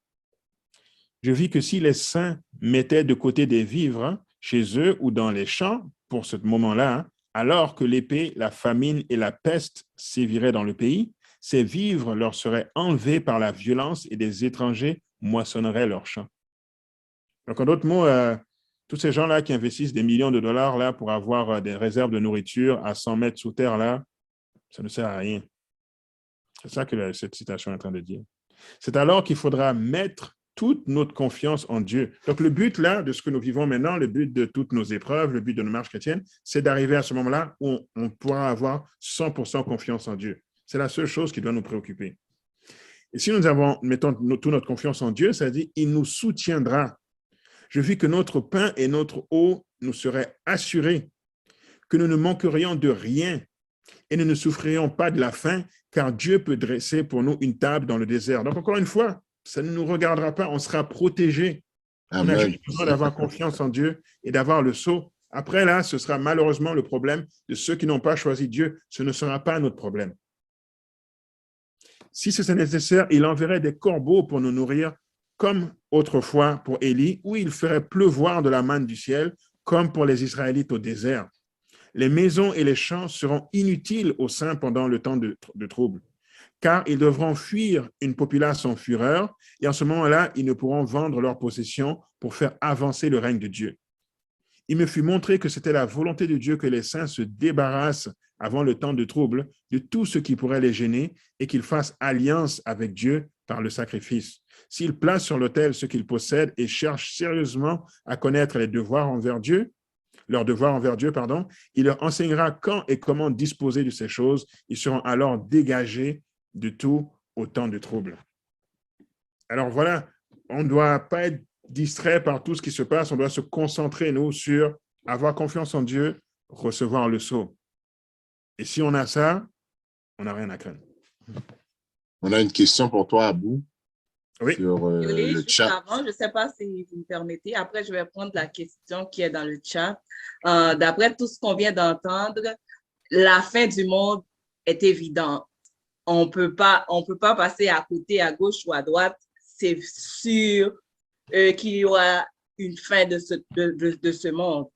D: Je vis que si les saints mettaient de côté des vivres chez eux ou dans les champs pour ce moment-là, alors que l'épée, la famine et la peste séviraient dans le pays, ces vivres leur seraient enlevés par la violence et des étrangers moissonneraient leurs champs. » Donc, en d'autres mots, tous ces gens-là qui investissent des millions de dollars là, pour avoir des réserves de nourriture à 100 mètres sous terre, là, ça ne sert à rien. C'est ça que cette citation est en train de dire. C'est alors qu'il faudra mettre toute notre confiance en Dieu. Donc, le but là de ce que nous vivons maintenant, le but de toutes nos épreuves, le but de nos marches chrétiennes, c'est d'arriver à ce moment-là où on pourra avoir 100% confiance en Dieu. C'est la seule chose qui doit nous préoccuper. Et si nous mettons toute notre confiance en Dieu, ça veut dire qu'il nous soutiendra. Je vis que notre pain et notre eau nous seraient assurés, que nous ne manquerions de rien et nous ne souffririons pas de la faim, car Dieu peut dresser pour nous une table dans le désert. Donc, encore une fois, ça ne nous regardera pas, on sera protégé. On a juste besoin d'avoir confiance en Dieu et d'avoir le sceau. Après, là, ce sera malheureusement le problème de ceux qui n'ont pas choisi Dieu. Ce ne sera pas notre problème. Si c'est nécessaire, il enverrait des corbeaux pour nous nourrir, comme autrefois pour Élie, où il ferait pleuvoir de la manne du ciel, comme pour les Israélites au désert. Les maisons et les champs seront inutiles aux saints pendant le temps de trouble, car ils devront fuir une populace en fureur, et en ce moment-là, ils ne pourront vendre leurs possessions pour faire avancer le règne de Dieu. Il me fut montré que c'était la volonté de Dieu que les saints se débarrassent avant le temps de trouble de tout ce qui pourrait les gêner et qu'ils fassent alliance avec Dieu par le sacrifice. S'ils placent sur l'autel ce qu'ils possèdent et cherchent sérieusement à connaître leurs devoirs envers Dieu, il leur enseignera quand et comment disposer de ces choses. Ils seront alors dégagés de tout au temps de trouble. Alors voilà, on ne doit pas être distrait par tout ce qui se passe, on doit se concentrer, nous, sur avoir confiance en Dieu, recevoir le sceau. Et si on a ça, on n'a rien à craindre.
C: On a une question pour toi, Abou.
D: Oui.
C: Sur le chat.
E: Avant, je ne sais pas si vous me permettez. Après, je vais prendre la question qui est dans le chat. D'après tout ce qu'on vient d'entendre, la fin du monde est évidente. On peut pas passer à côté, à gauche ou à droite. C'est sûr qu'il y aura une fin de ce monde.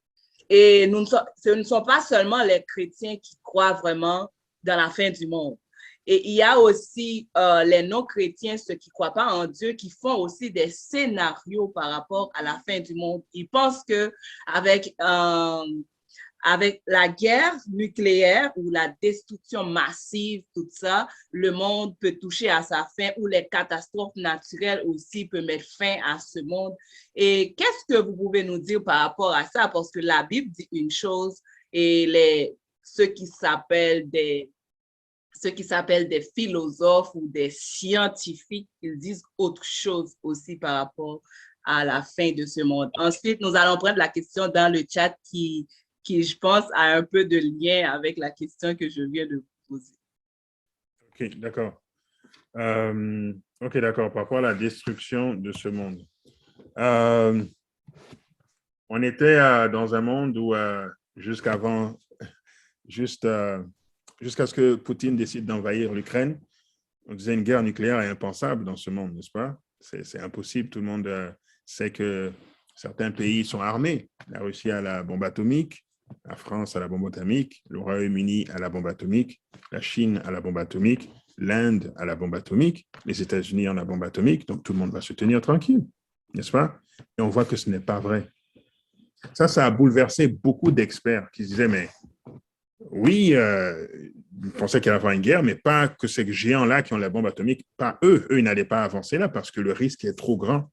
E: Et ce ne sont pas seulement les chrétiens qui croient vraiment dans la fin du monde. Et il y a aussi les non-chrétiens, ceux qui ne croient pas en Dieu, qui font aussi des scénarios par rapport à la fin du monde. Ils pensent qu'avec la guerre nucléaire ou la destruction massive, tout ça, le monde peut toucher à sa fin ou les catastrophes naturelles aussi peuvent mettre fin à ce monde. Et qu'est-ce que vous pouvez nous dire par rapport à ça? Parce que la Bible dit une chose et ceux qui s'appellent des ceux qui s'appellent des philosophes ou des scientifiques, ils disent autre chose aussi par rapport à la fin de ce monde. Ensuite, nous allons prendre la question dans le chat qui je pense, a un peu de lien avec la question que je viens de vous poser.
D: OK, d'accord. OK, d'accord. Par rapport à la destruction de ce monde. On était dans un monde où jusqu'à ce que Poutine décide d'envahir l'Ukraine, on disait une guerre nucléaire est impensable dans ce monde, n'est-ce pas? C'est impossible. Tout le monde sait que certains pays sont armés. La Russie a la bombe atomique, la France a la bombe atomique, le Royaume-Uni a la bombe atomique, la Chine a la bombe atomique, l'Inde a la bombe atomique, les États-Unis ont la bombe atomique, donc tout le monde va se tenir tranquille, n'est-ce pas? Et on voit que ce n'est pas vrai. Ça a bouleversé beaucoup d'experts qui se disaient, mais oui, ils pensaient qu'il y allait avoir une guerre, mais pas que ces géants-là qui ont la bombe atomique, pas eux. Eux, ils n'allaient pas avancer là parce que le risque est trop grand.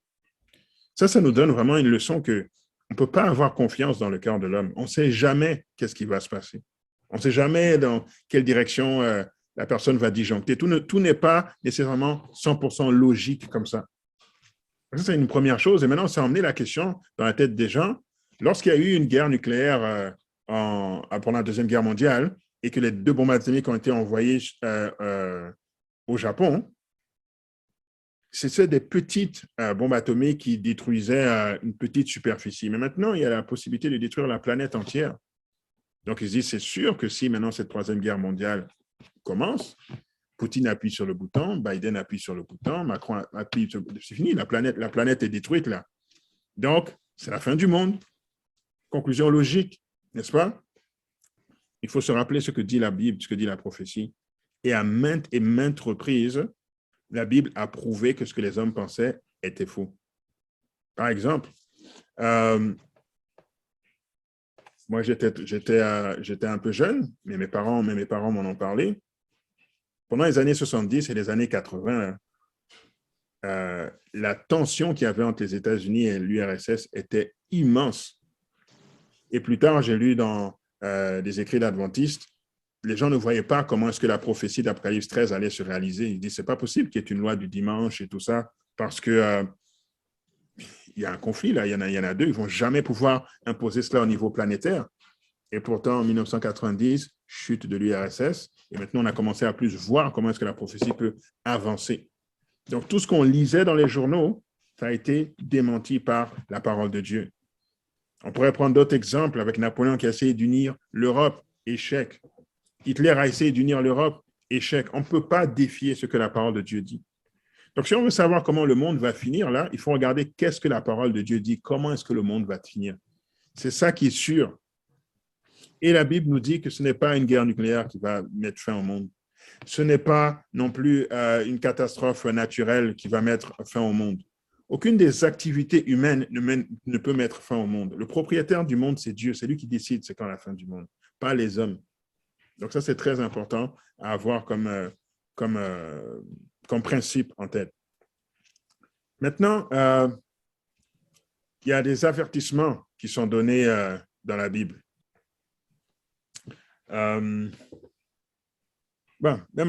D: Ça nous donne vraiment une leçon que on ne peut pas avoir confiance dans le cœur de l'homme. On ne sait jamais qu'est-ce qui va se passer. On ne sait jamais dans quelle direction la personne va disjoncter. Tout n'est pas nécessairement 100% logique comme ça. Ça, c'est une première chose. Et maintenant, ça a emmené la question dans la tête des gens. Lorsqu'il y a eu une guerre nucléaire pendant la Deuxième Guerre mondiale et que les 2 bombes atomiques ont été envoyées au Japon, c'était des petites bombes atomiques qui détruisaient une petite superficie. Mais maintenant, il y a la possibilité de détruire la planète entière. Donc, ils disent, c'est sûr que si maintenant cette 3e guerre mondiale commence, Poutine appuie sur le bouton, Biden appuie sur le bouton, Macron appuie sur le bouton, c'est fini, la planète est détruite là. Donc, c'est la fin du monde. Conclusion logique, n'est-ce pas? Il faut se rappeler ce que dit la Bible, ce que dit la prophétie. Et à maintes et maintes reprises, la Bible a prouvé que ce que les hommes pensaient était faux. Par exemple, moi, j'étais un peu jeune, mais mes parents m'en ont parlé. Pendant les années 70 et les années 80, la tension qu'il y avait entre les États-Unis et l'URSS était immense. Et plus tard, j'ai lu dans des écrits d'adventistes, les gens ne voyaient pas comment est-ce que la prophétie d'Apocalypse 13 allait se réaliser. Ils disent, c'est pas possible qu'il y ait une loi du dimanche et tout ça, parce que il y a un conflit là, il y en a 2, ils vont jamais pouvoir imposer cela au niveau planétaire. Et pourtant, en 1990, chute de l'URSS, et maintenant on a commencé à plus voir comment est-ce que la prophétie peut avancer. Donc tout ce qu'on lisait dans les journaux, ça a été démenti par la parole de Dieu. On pourrait prendre d'autres exemples avec Napoléon qui a essayé d'unir l'Europe, échec. Hitler a essayé d'unir l'Europe, échec. On ne peut pas défier ce que la parole de Dieu dit. Donc, si on veut savoir comment le monde va finir, là, il faut regarder qu'est-ce que la parole de Dieu dit, comment est-ce que le monde va finir. C'est ça qui est sûr. Et la Bible nous dit que ce n'est pas une guerre nucléaire qui va mettre fin au monde. Ce n'est pas non plus une catastrophe naturelle qui va mettre fin au monde. Aucune des activités humaines ne peut mettre fin au monde. Le propriétaire du monde, c'est Dieu. C'est lui qui décide c'est quand la fin du monde, pas les hommes. Donc ça, c'est très important à avoir comme principe en tête. Maintenant, il y a des avertissements qui sont donnés dans la Bible. Même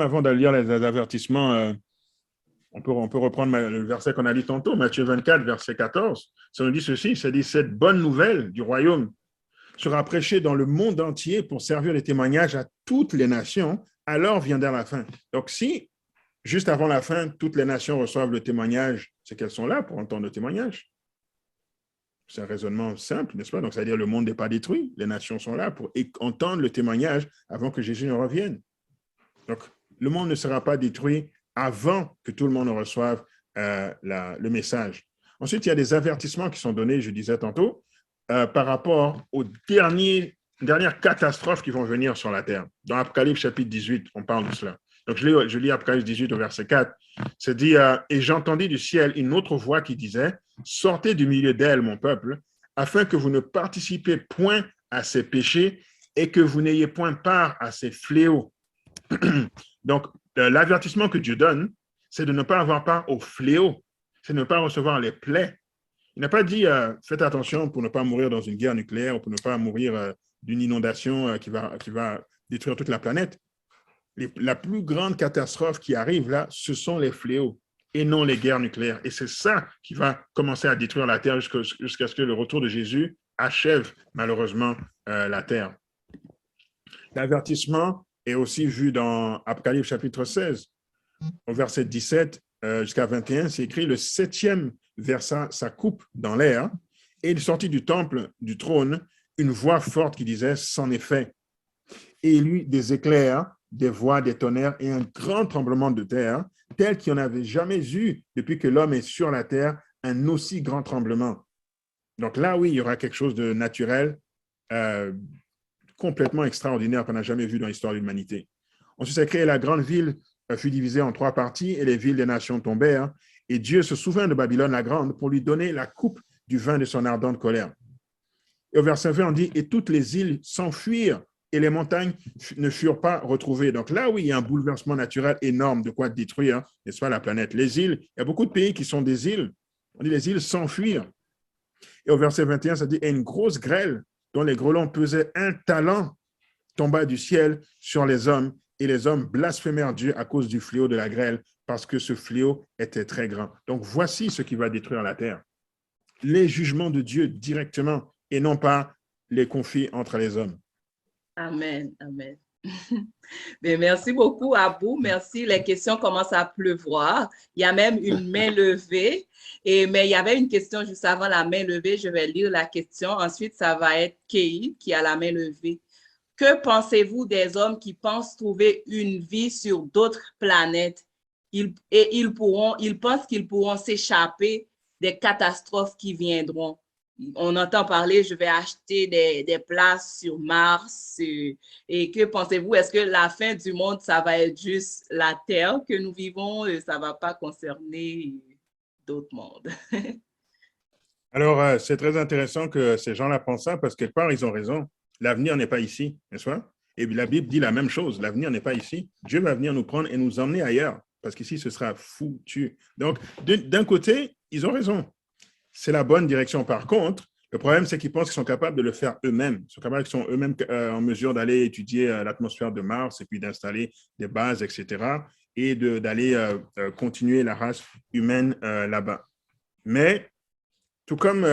D: avant de lire les avertissements, on peut reprendre le verset qu'on a lu tantôt, Matthieu 24, verset 14. Ça nous dit ceci, ça dit « Cette bonne nouvelle du royaume sera prêchée dans le monde entier pour servir de témoignage à toutes les nations, alors viendra la fin. » Donc, si, juste avant la fin, toutes les nations reçoivent le témoignage, c'est qu'elles sont là pour entendre le témoignage. C'est un raisonnement simple, n'est-ce pas? Donc, ça veut dire que le monde n'est pas détruit. Les nations sont là pour entendre le témoignage avant que Jésus ne revienne. Donc, le monde ne sera pas détruit avant que tout le monde reçoive le message. Ensuite, il y a des avertissements qui sont donnés, je disais tantôt, par rapport aux dernières catastrophes qui vont venir sur la terre. Dans Apocalypse chapitre 18, on parle de cela. Donc, je lis Apocalypse 18 au verset 4. C'est dit, et j'entendis du ciel une autre voix qui disait, sortez du milieu d'elle, mon peuple, afin que vous ne participiez point à ses péchés et que vous n'ayez point part à ses fléaux. Donc, l'avertissement que Dieu donne, c'est de ne pas avoir part aux fléaux, c'est de ne pas recevoir les plaies. Il n'a pas dit, faites attention pour ne pas mourir dans une guerre nucléaire ou pour ne pas mourir d'une inondation qui va détruire toute la planète. La plus grande catastrophe qui arrive là, ce sont les fléaux et non les guerres nucléaires. Et c'est ça qui va commencer à détruire la Terre jusqu'à ce que le retour de Jésus achève malheureusement la Terre. L'avertissement est aussi vu dans Apocalypse chapitre 16, au verset 17 jusqu'à 21, c'est écrit: le 7e versa sa coupe dans l'air, et il sortit du temple, du trône, une voix forte qui disait: c'en est fait. Et il eut des éclairs, des voix, des tonnerres et un grand tremblement de terre, tel qu'il n'y en avait jamais eu depuis que l'homme est sur la terre, un aussi grand tremblement. Donc là, oui, il y aura quelque chose de naturel, complètement extraordinaire qu'on n'a jamais vu dans l'histoire de l'humanité. Ensuite, c'est créé, la grande ville fut divisée en 3 parties et les villes des nations tombèrent. Et Dieu se souvint de Babylone la grande pour lui donner la coupe du vin de son ardente colère. Et au verset 20, on dit: et toutes les îles s'enfuirent et les montagnes ne furent pas retrouvées. Donc là, oui, il y a un bouleversement naturel énorme, de quoi détruire, n'est-ce pas, la planète. Les îles, il y a beaucoup de pays qui sont des îles. On dit les îles s'enfuirent. Et au verset 21, ça dit: et une grosse grêle dont les grêlons pesaient 1 talent tomba du ciel sur les hommes, et les hommes blasphémèrent Dieu à cause du fléau de la grêle, parce que ce fléau était très grand. Donc voici ce qui va détruire la terre. Les jugements de Dieu directement, et non pas les conflits entre les hommes.
E: Amen, amen. Mais merci beaucoup, Abou. Merci. Les questions commencent à pleuvoir. Il y a même une main levée. Mais il y avait une question juste avant la main levée. Je vais lire la question. Ensuite, ça va être Kei qui a la main levée. Que pensez-vous des hommes qui pensent trouver une vie sur d'autres planètes? Ils pensent qu'ils pourront s'échapper des catastrophes qui viendront. On entend parler, je vais acheter des places sur Mars. Et que pensez-vous? Est-ce que la fin du monde, ça va être juste la Terre que nous vivons et ça ne va pas concerner d'autres mondes?
D: Alors, c'est très intéressant que ces gens-là pensent ça, parce que quelque part, ils ont raison. L'avenir n'est pas ici, n'est-ce pas? Et la Bible dit la même chose. L'avenir n'est pas ici. Dieu va venir nous prendre et nous emmener ailleurs, parce qu'ici, ce sera foutu. Donc, d'un côté, ils ont raison. C'est la bonne direction. Par contre, le problème, c'est qu'ils pensent qu'ils sont capables de le faire eux-mêmes. Ils sont capables, qu'ils sont eux-mêmes en mesure d'aller étudier l'atmosphère de Mars et puis d'installer des bases, etc. et d'aller continuer la race humaine là-bas. Mais tout comme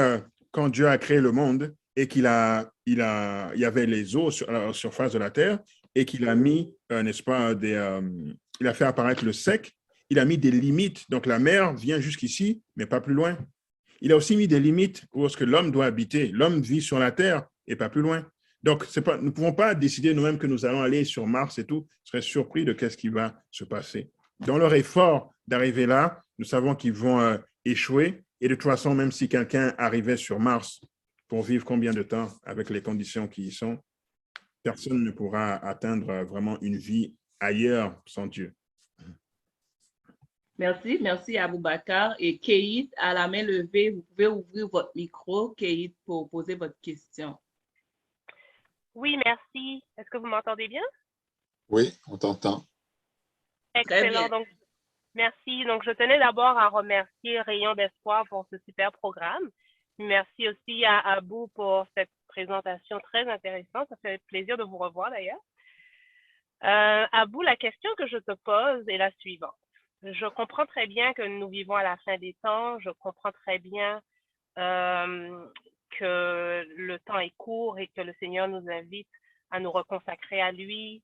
D: quand Dieu a créé le monde et il y avait les eaux sur la surface de la terre et qu'il a mis, n'est-ce pas, il a fait apparaître le sec, il a mis des limites. Donc la mer vient jusqu'ici, mais pas plus loin. Il a aussi mis des limites où est-ce que l'homme doit habiter. L'homme vit sur la terre et pas plus loin. Donc, nous ne pouvons pas décider nous-mêmes que nous allons aller sur Mars et tout. Je serais surpris de ce qui va se passer. Dans leur effort d'arriver là, nous savons qu'ils vont échouer. Et de toute façon, même si quelqu'un arrivait sur Mars pour vivre combien de temps avec les conditions qui y sont, personne ne pourra atteindre vraiment une vie ailleurs sans Dieu.
E: Merci, merci Aboubakar. Et Kei, à la main levée, vous pouvez ouvrir votre micro, Kei, pour poser votre question.
F: Oui, merci. Est-ce que vous m'entendez bien?
C: Oui, on t'entend.
F: Excellent. Donc, merci. Donc, je tenais d'abord à remercier Rayon d'Espoir pour ce super programme. Merci aussi à Abou pour cette présentation très intéressante. Ça fait plaisir de vous revoir d'ailleurs. Abou, la question que je te pose est la suivante. Je comprends très bien que nous vivons à la fin des temps. Je comprends très bien que le temps est court et que le Seigneur nous invite à nous reconsacrer à lui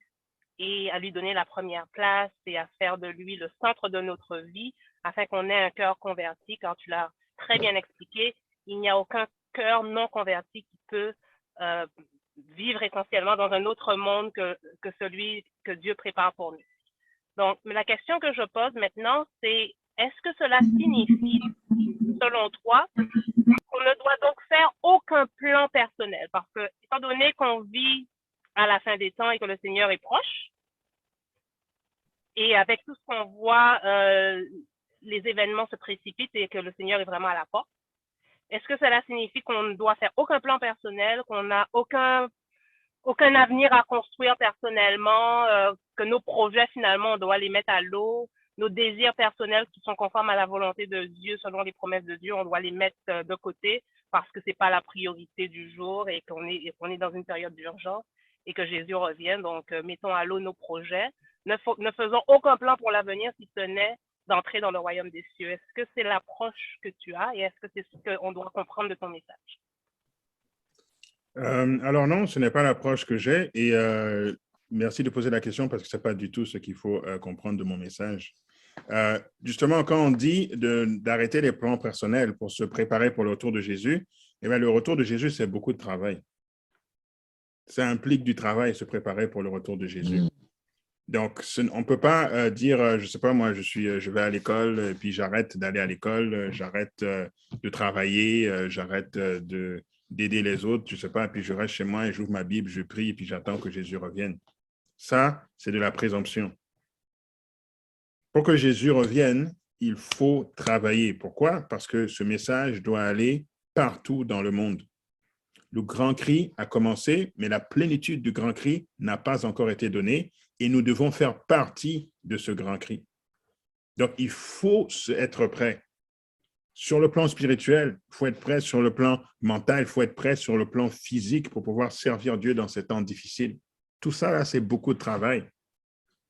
F: et à lui donner la première place et à faire de lui le centre de notre vie afin qu'on ait un cœur converti. Car tu l'as très bien expliqué, il n'y a aucun cœur non converti qui peut vivre essentiellement dans un autre monde que celui que Dieu prépare pour nous. Donc, la question que je pose maintenant, c'est est-ce que cela signifie, selon toi, qu'on ne doit donc faire aucun plan personnel? Parce que, étant donné qu'on vit à la fin des temps et que le Seigneur est proche, et avec tout ce qu'on voit, les événements se précipitent et que le Seigneur est vraiment à la porte, est-ce que cela signifie qu'on ne doit faire aucun plan personnel, qu'on n'a aucun avenir à construire personnellement, que nos projets, finalement, on doit les mettre à l'eau, nos désirs personnels qui sont conformes à la volonté de Dieu, selon les promesses de Dieu, on doit les mettre de côté parce que ce n'est pas la priorité du jour et qu'on est dans une période d'urgence et que Jésus revienne. Donc, mettons à l'eau nos projets, ne faisons aucun plan pour l'avenir si ce n'est d'entrer dans le royaume des cieux. Est-ce que c'est l'approche que tu as et est-ce que c'est ce qu'on doit comprendre de ton message?
D: Alors non, ce n'est pas l'approche que j'ai et merci de poser la question parce que ce n'est pas du tout ce qu'il faut comprendre de mon message. Justement, quand on dit d'arrêter les plans personnels pour se préparer pour le retour de Jésus, eh bien, le retour de Jésus, c'est beaucoup de travail. Ça implique du travail, se préparer pour le retour de Jésus. Donc, on ne peut pas dire, je ne sais pas, moi, je vais à l'école et puis j'arrête d'aller à l'école, j'arrête de travailler, j'arrête d'aider les autres, je ne sais pas, puis je reste chez moi et j'ouvre ma Bible, je prie et puis j'attends que Jésus revienne. Ça, c'est de la présomption. Pour que Jésus revienne, il faut travailler. Pourquoi? Parce que ce message doit aller partout dans le monde. Le grand cri a commencé, mais la plénitude du grand cri n'a pas encore été donnée et nous devons faire partie de ce grand cri. Donc, il faut être prêt. Sur le plan spirituel, il faut être prêt sur le plan mental, il faut être prêt sur le plan physique pour pouvoir servir Dieu dans ces temps difficiles. Tout ça, là, c'est beaucoup de travail.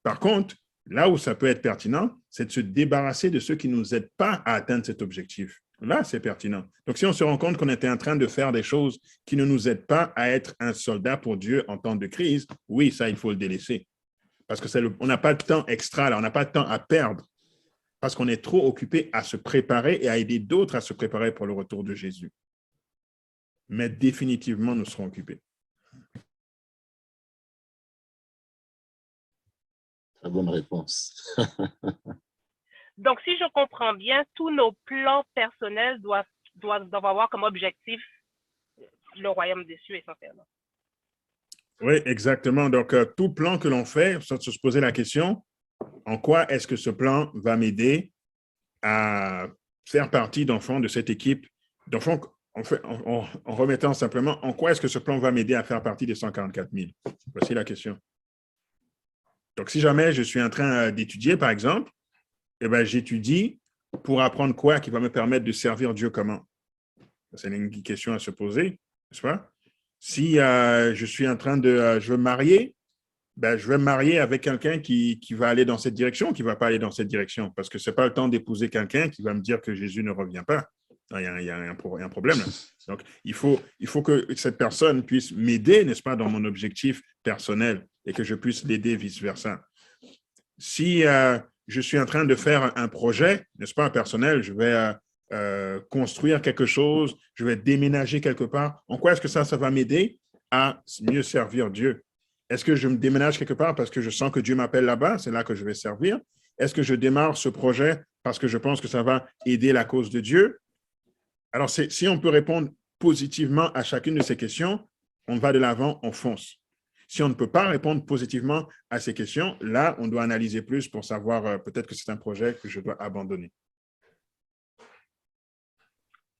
D: Par contre, là où ça peut être pertinent, c'est de se débarrasser de ceux qui ne nous aident pas à atteindre cet objectif. Là, c'est pertinent. Donc, si on se rend compte qu'on était en train de faire des choses qui ne nous aident pas à être un soldat pour Dieu en temps de crise, oui, ça, il faut le délaisser. Parce qu'on n'a pas de temps extra, là, on n'a pas de temps à perdre. Parce qu'on est trop occupé à se préparer et à aider d'autres à se préparer pour le retour de Jésus. Mais définitivement, nous serons occupés.
C: Très bonne réponse.
F: Donc, si je comprends bien, tous nos plans personnels doivent avoir comme objectif le royaume des cieux essentiellement.
D: Oui, exactement. Donc, tout plan que l'on fait, sans se poser la question, en quoi est-ce que ce plan va m'aider à faire partie d'enfants de cette équipe d'enfants, en remettant simplement, en quoi est-ce que ce plan va m'aider à faire partie des 144 000? Voici la question. Donc, si jamais je suis en train d'étudier, par exemple, eh bien, j'étudie pour apprendre quoi qui va me permettre de servir Dieu comment? C'est une question à se poser, n'est-ce pas? Si je suis en train de je veux me marier, ben, je vais me marier avec quelqu'un qui va aller dans cette direction, qui ne va pas aller dans cette direction, parce que ce n'est pas le temps d'épouser quelqu'un qui va me dire que Jésus ne revient pas. Il y a un problème là. Donc, il faut que cette personne puisse m'aider, n'est-ce pas, dans mon objectif personnel et que je puisse l'aider vice-versa. Si je suis en train de faire un projet, n'est-ce pas, personnel, je vais construire quelque chose, je vais déménager quelque part. En quoi est-ce que ça va m'aider à mieux servir Dieu? Est-ce que je me déménage quelque part parce que je sens que Dieu m'appelle là-bas? C'est là que je vais servir. Est-ce que je démarre ce projet parce que je pense que ça va aider la cause de Dieu? Alors, si on peut répondre positivement à chacune de ces questions, on va de l'avant, on fonce. Si on ne peut pas répondre positivement à ces questions, là, on doit analyser plus pour savoir peut-être que c'est un projet que je dois abandonner.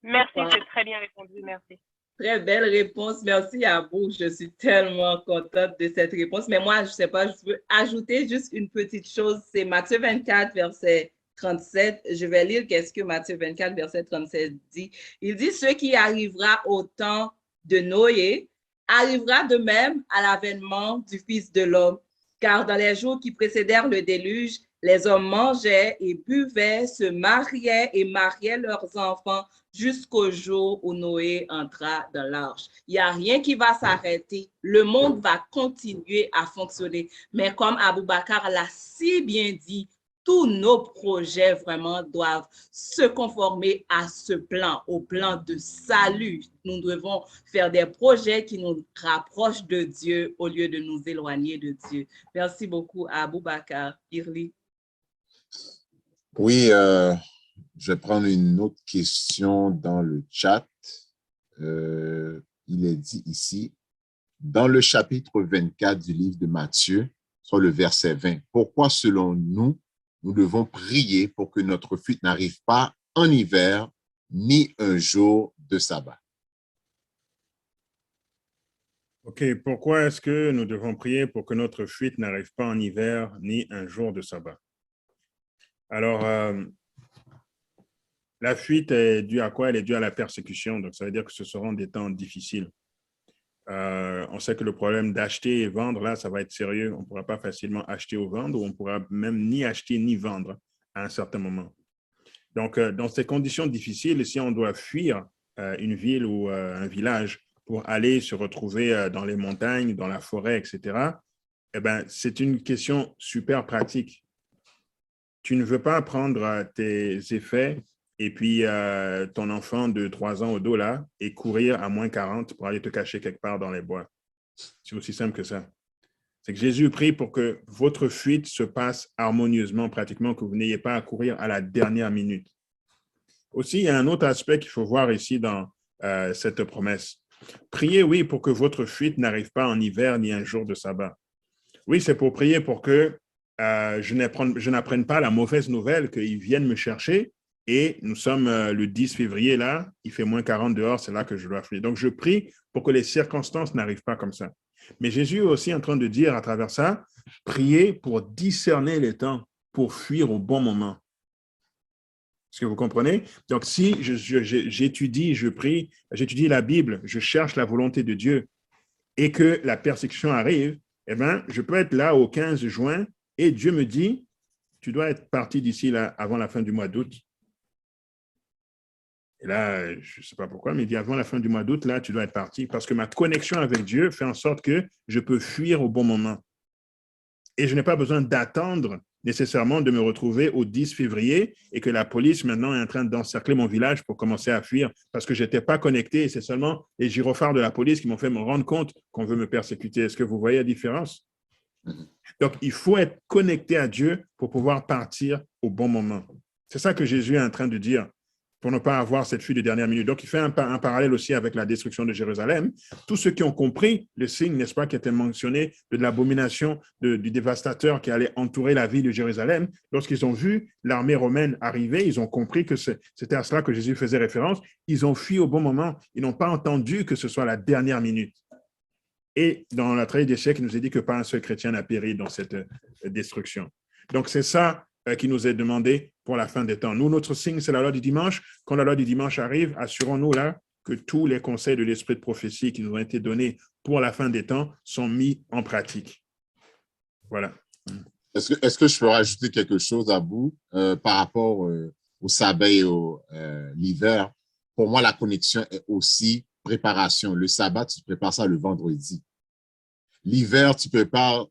F: Merci, c'est très bien répondu. Merci.
E: Très belle réponse. Merci à vous. Je suis tellement contente de cette réponse. Mais moi, je ne sais pas, je veux ajouter juste une petite chose. C'est Matthieu 24, verset 37. Je vais lire qu'est-ce que Matthieu 24, verset 37 dit. Il dit, ce qui arrivera au temps de Noé arrivera de même à l'avènement du Fils de l'homme. Car dans les jours qui précédèrent le déluge, les hommes mangeaient et buvaient, se mariaient et mariaient leurs enfants jusqu'au jour où Noé entra dans l'arche. Il n'y a rien qui va s'arrêter. Le monde va continuer à fonctionner. Mais comme Aboubacar l'a si bien dit, tous nos projets vraiment doivent se conformer à ce plan, au plan de salut. Nous devons faire des projets qui nous rapprochent de Dieu au lieu de nous éloigner de Dieu. Merci beaucoup à Aboubacar. Irli.
C: Oui, je vais prendre une autre question dans le chat. Il est dit ici, dans le chapitre 24 du livre de Matthieu, sur le verset 20, pourquoi selon nous, nous devons prier pour que notre fuite n'arrive pas en hiver, ni un jour de sabbat?
D: OK. Pourquoi est-ce que nous devons prier pour que notre fuite n'arrive pas en hiver, ni un jour de sabbat? Alors, la fuite est due à quoi? Elle est due à la persécution. Donc, ça veut dire que ce seront des temps difficiles. On sait que le problème d'acheter et vendre, là, ça va être sérieux. On ne pourra pas facilement acheter ou vendre, ou on ne pourra même ni acheter ni vendre à un certain moment. Donc, dans ces conditions difficiles, si on doit fuir une ville ou un village pour aller se retrouver dans les montagnes, dans la forêt, etc., eh ben, c'est une question super pratique. Tu ne veux pas prendre tes effets et puis ton enfant de 3 ans au dos là et courir à moins 40 pour aller te cacher quelque part dans les bois. C'est aussi simple que ça. C'est que Jésus prie pour que votre fuite se passe harmonieusement, pratiquement, que vous n'ayez pas à courir à la dernière minute. Aussi, il y a un autre aspect qu'il faut voir ici dans cette promesse. Priez, oui, pour que votre fuite n'arrive pas en hiver ni un jour de sabbat. Oui, c'est pour prier pour que je n'apprenne pas la mauvaise nouvelle qu'ils viennent me chercher et nous sommes le 10 février là, il fait moins 40 dehors, c'est là que je dois fuir. Donc, je prie pour que les circonstances n'arrivent pas comme ça. Mais Jésus est aussi en train de dire à travers ça, priez pour discerner les temps, pour fuir au bon moment. Est-ce que vous comprenez? Donc, si j'étudie, je prie, j'étudie la Bible, je cherche la volonté de Dieu et que la persécution arrive, eh bien, je peux être là au 15 juin et Dieu me dit, tu dois être parti d'ici là avant la fin du mois d'août. Et là, je ne sais pas pourquoi, mais il dit avant la fin du mois d'août, là, tu dois être parti parce que ma connexion avec Dieu fait en sorte que je peux fuir au bon moment. Et je n'ai pas besoin d'attendre nécessairement de me retrouver au 10 février et que la police maintenant est en train d'encercler mon village pour commencer à fuir parce que je n'étais pas connecté et c'est seulement les gyrophares de la police qui m'ont fait me rendre compte qu'on veut me persécuter. Est-ce que vous voyez la différence? Donc, il faut être connecté à Dieu pour pouvoir partir au bon moment. C'est ça que Jésus est en train de dire pour ne pas avoir cette fuite de dernière minute. Donc, il fait un parallèle aussi avec la destruction de Jérusalem. Tous ceux qui ont compris le signe, n'est-ce pas, qui était mentionné de l'abomination du dévastateur qui allait entourer la ville de Jérusalem, lorsqu'ils ont vu l'armée romaine arriver, ils ont compris que c'était à cela que Jésus faisait référence. Ils ont fui au bon moment. Ils n'ont pas entendu que ce soit la dernière minute. Et dans la tragédie des siècles, il nous est dit que pas un seul chrétien n'a péri dans cette destruction. Donc, c'est ça qui nous est demandé pour la fin des temps. Nous, notre signe, c'est la loi du dimanche. Quand la loi du dimanche arrive, assurons-nous là que tous les conseils de l'esprit de prophétie qui nous ont été donnés pour la fin des temps sont mis en pratique. Voilà.
C: Est-ce que je peux rajouter quelque chose à bout par rapport au sabbat et l'hiver? Pour moi, la connexion est aussi préparation. Le sabbat, tu prépares ça le vendredi. L'hiver, tu prépares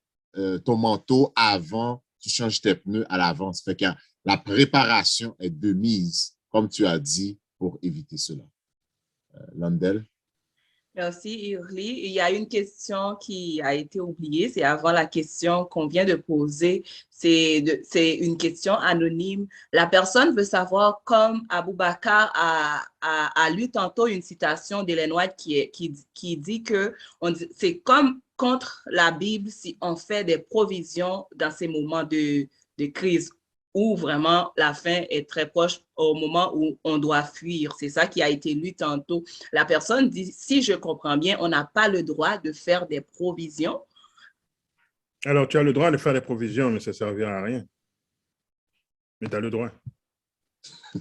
C: ton manteau avant, tu changes tes pneus à l'avance. Fait que la préparation est de mise, comme tu as dit, pour éviter cela. Landel?
E: Merci, Irli. Il y a une question qui a été oubliée, c'est avant la question qu'on vient de poser. C'est une question anonyme. La personne veut savoir, comme Aboubakar a lu tantôt une citation d'Ellen White qui dit que c'est comme contre la Bible si on fait des provisions dans ces moments de crise, où vraiment la fin est très proche au moment où on doit fuir. C'est ça qui a été lu tantôt. La personne dit, si je comprends bien, on n'a pas le droit de faire des provisions.
D: Alors, tu as le droit de faire des provisions, mais ça ne servira à rien. Mais tu as le droit.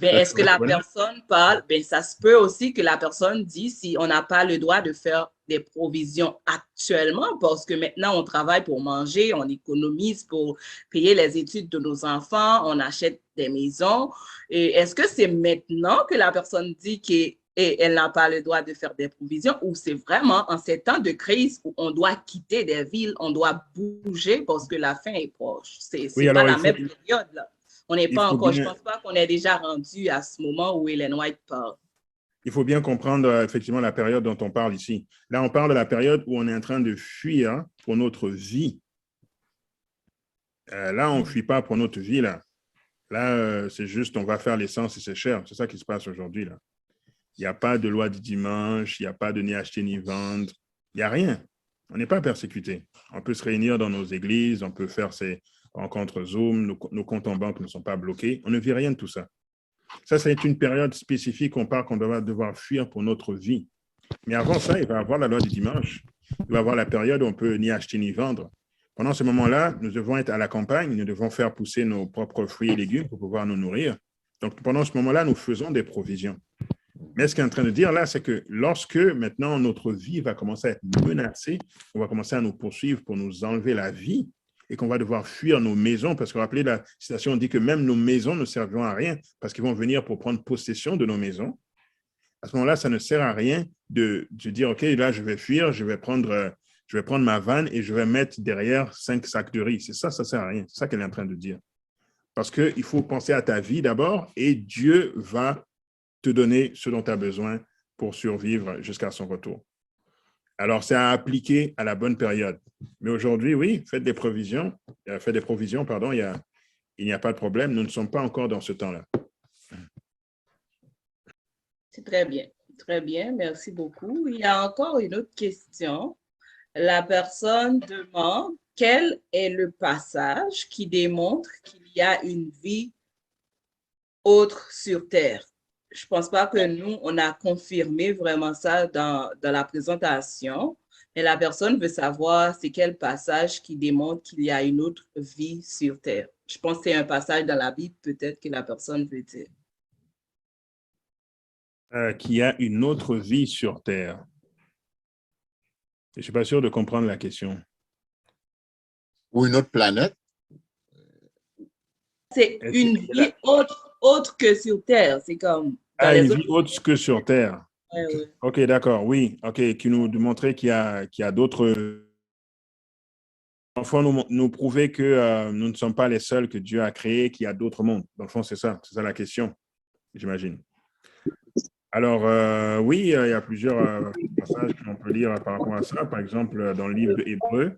E: Est-ce que la personne parle? Ça se peut aussi que la personne dit si on n'a pas le droit de faire des provisions actuellement parce que maintenant on travaille pour manger, on économise pour payer les études de nos enfants, on achète des maisons. Est-ce que c'est maintenant que la personne dit qu'elle n'a pas le droit de faire des provisions ou c'est vraiment en ces temps de crise où on doit quitter des villes, on doit bouger parce que la fin est proche? C'est pas la même période là. On n'est pas encore, je ne pense pas qu'on est déjà rendu à ce moment où Ellen White parle.
D: Il faut bien comprendre effectivement la période dont on parle ici. Là, on parle de la période où on est en train de fuir pour notre vie. Là, on ne fuit pas pour notre vie. Là, c'est juste, on va faire l'essence et c'est cher. C'est ça qui se passe aujourd'hui. Là. Il n'y a pas de loi du dimanche, il n'y a pas de ni acheter ni vendre. Il n'y a rien. On n'est pas persécuté. On peut se réunir dans nos églises, on peut faire ces rencontres Zoom, nos comptes en banque ne sont pas bloqués. On ne vit rien de tout ça. Ça, c'est une période spécifique qu'on parle qu'on va devoir fuir pour notre vie. Mais avant ça, il va y avoir la loi du dimanche. Il va y avoir la période où on ne peut ni acheter ni vendre. Pendant ce moment-là, nous devons être à la campagne, nous devons faire pousser nos propres fruits et légumes pour pouvoir nous nourrir. Donc, pendant ce moment-là, nous faisons des provisions. Mais ce qu'il est en train de dire là, c'est que lorsque maintenant notre vie va commencer à être menacée, on va commencer à nous poursuivre pour nous enlever la vie et qu'on va devoir fuir nos maisons, parce que rappelez, la citation dit que même nos maisons ne serviront à rien parce qu'ils vont venir pour prendre possession de nos maisons. À ce moment-là, ça ne sert à rien de dire, OK, là, je vais fuir, je vais prendre ma vanne et je vais mettre derrière 5 sacs de riz. C'est ça, ça ne sert à rien. C'est ça qu'elle est en train de dire. Parce qu'il faut penser à ta vie d'abord et Dieu va te donner ce dont tu as besoin pour survivre jusqu'à son retour. Alors, c'est à appliquer à la bonne période. Mais aujourd'hui, oui, faites des provisions, pardon, il n'y a pas de problème. Nous ne sommes pas encore dans ce temps-là.
E: C'est très bien, merci beaucoup. Il y a encore une autre question. La personne demande quel est le passage qui démontre qu'il y a une vie autre sur Terre. Je ne pense pas que nous, on a confirmé vraiment ça dans la présentation, mais la personne veut savoir c'est quel passage qui démontre qu'il y a une autre vie sur Terre. Je pense que c'est un passage dans la Bible, peut-être que la personne veut dire.
D: Qu'il y a une autre vie sur Terre. Je ne suis pas sûr de comprendre la question.
C: Ou une autre planète?
E: C'est une vie autre que sur Terre. C'est comme...
D: une vie autre que sur Terre.
E: Ouais.
D: OK, d'accord, oui. OK, qui nous montrait qu'il y a d'autres... Dans le fond, nous prouver que nous ne sommes pas les seuls que Dieu a créés, qu'il y a d'autres mondes. Dans le fond, c'est ça la question, j'imagine. Alors, oui, il y a plusieurs passages qu'on peut lire par rapport à ça. Par exemple, dans le livre d'Hébreux.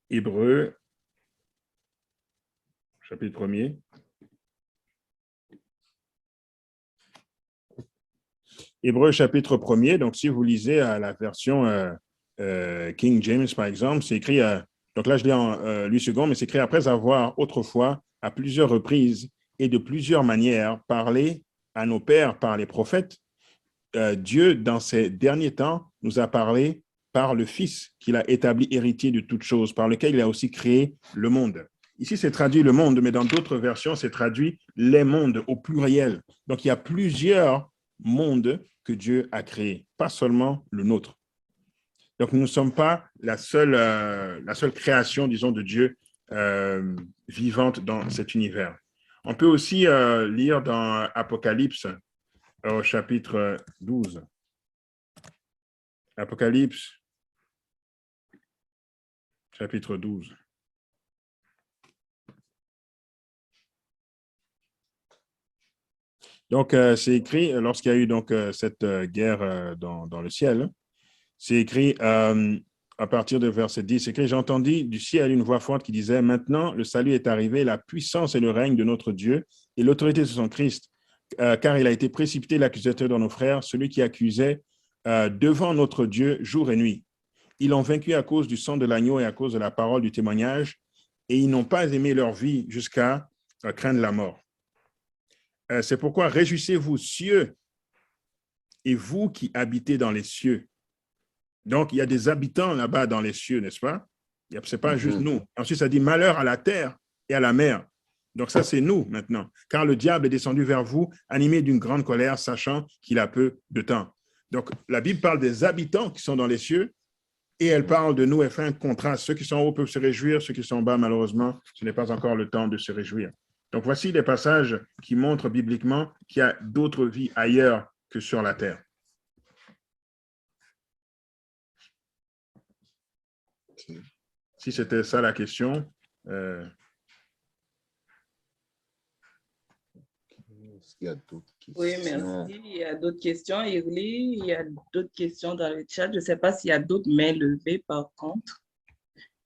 D: Hébreux, chapitre 1er. Hébreux, chapitre 1er. Donc, si vous lisez la version King James, par exemple, c'est écrit, donc là, je lis en Louis II, mais c'est écrit après avoir autrefois, à plusieurs reprises et de plusieurs manières, parlé à nos pères par les prophètes, Dieu, dans ces derniers temps, nous a parlé par le Fils qu'il a établi héritier de toutes choses, par lequel il a aussi créé le monde. Ici, c'est traduit le monde, mais dans d'autres versions, c'est traduit les mondes au pluriel. Donc, il y a plusieurs mondes que Dieu a créés, pas seulement le nôtre. Donc, nous ne sommes pas la seule création, disons, de Dieu vivante dans cet univers. On peut aussi lire dans Apocalypse, au chapitre 12. Apocalypse, chapitre 12. Donc, c'est écrit, lorsqu'il y a eu donc cette guerre dans le ciel, c'est écrit à partir de verset 10, c'est écrit « J'entendis du ciel une voix forte qui disait « Maintenant, le salut est arrivé, la puissance et le règne de notre Dieu et l'autorité de son Christ, car il a été précipité l'accusateur de nos frères, celui qui accusait devant notre Dieu jour et nuit. Ils l'ont vaincu à cause du sang de l'agneau et à cause de la parole du témoignage, et ils n'ont pas aimé leur vie jusqu'à craindre la mort. C'est pourquoi réjouissez-vous, cieux, et vous qui habitez dans les cieux. » Donc, il y a des habitants là-bas dans les cieux, n'est-ce pas? Ce n'est pas juste nous. Ensuite, ça dit malheur à la terre et à la mer. Donc, ça, c'est nous maintenant. Car le diable est descendu vers vous, animé d'une grande colère, sachant qu'il a peu de temps. Donc, la Bible parle des habitants qui sont dans les cieux et elle parle de nous. Elle fait un contraste. Ceux qui sont en haut peuvent se réjouir, ceux qui sont en bas, malheureusement, ce n'est pas encore le temps de se réjouir. Donc, voici les passages qui montrent bibliquement qu'il y a d'autres vies ailleurs que sur la terre. Si c'était ça la question.
C: Est-ce qu'il y a d'autres questions?
E: Oui, merci. Il y a d'autres questions, Irly. Il y a d'autres questions dans le chat. Je ne sais pas s'il y a d'autres mains levées, par contre.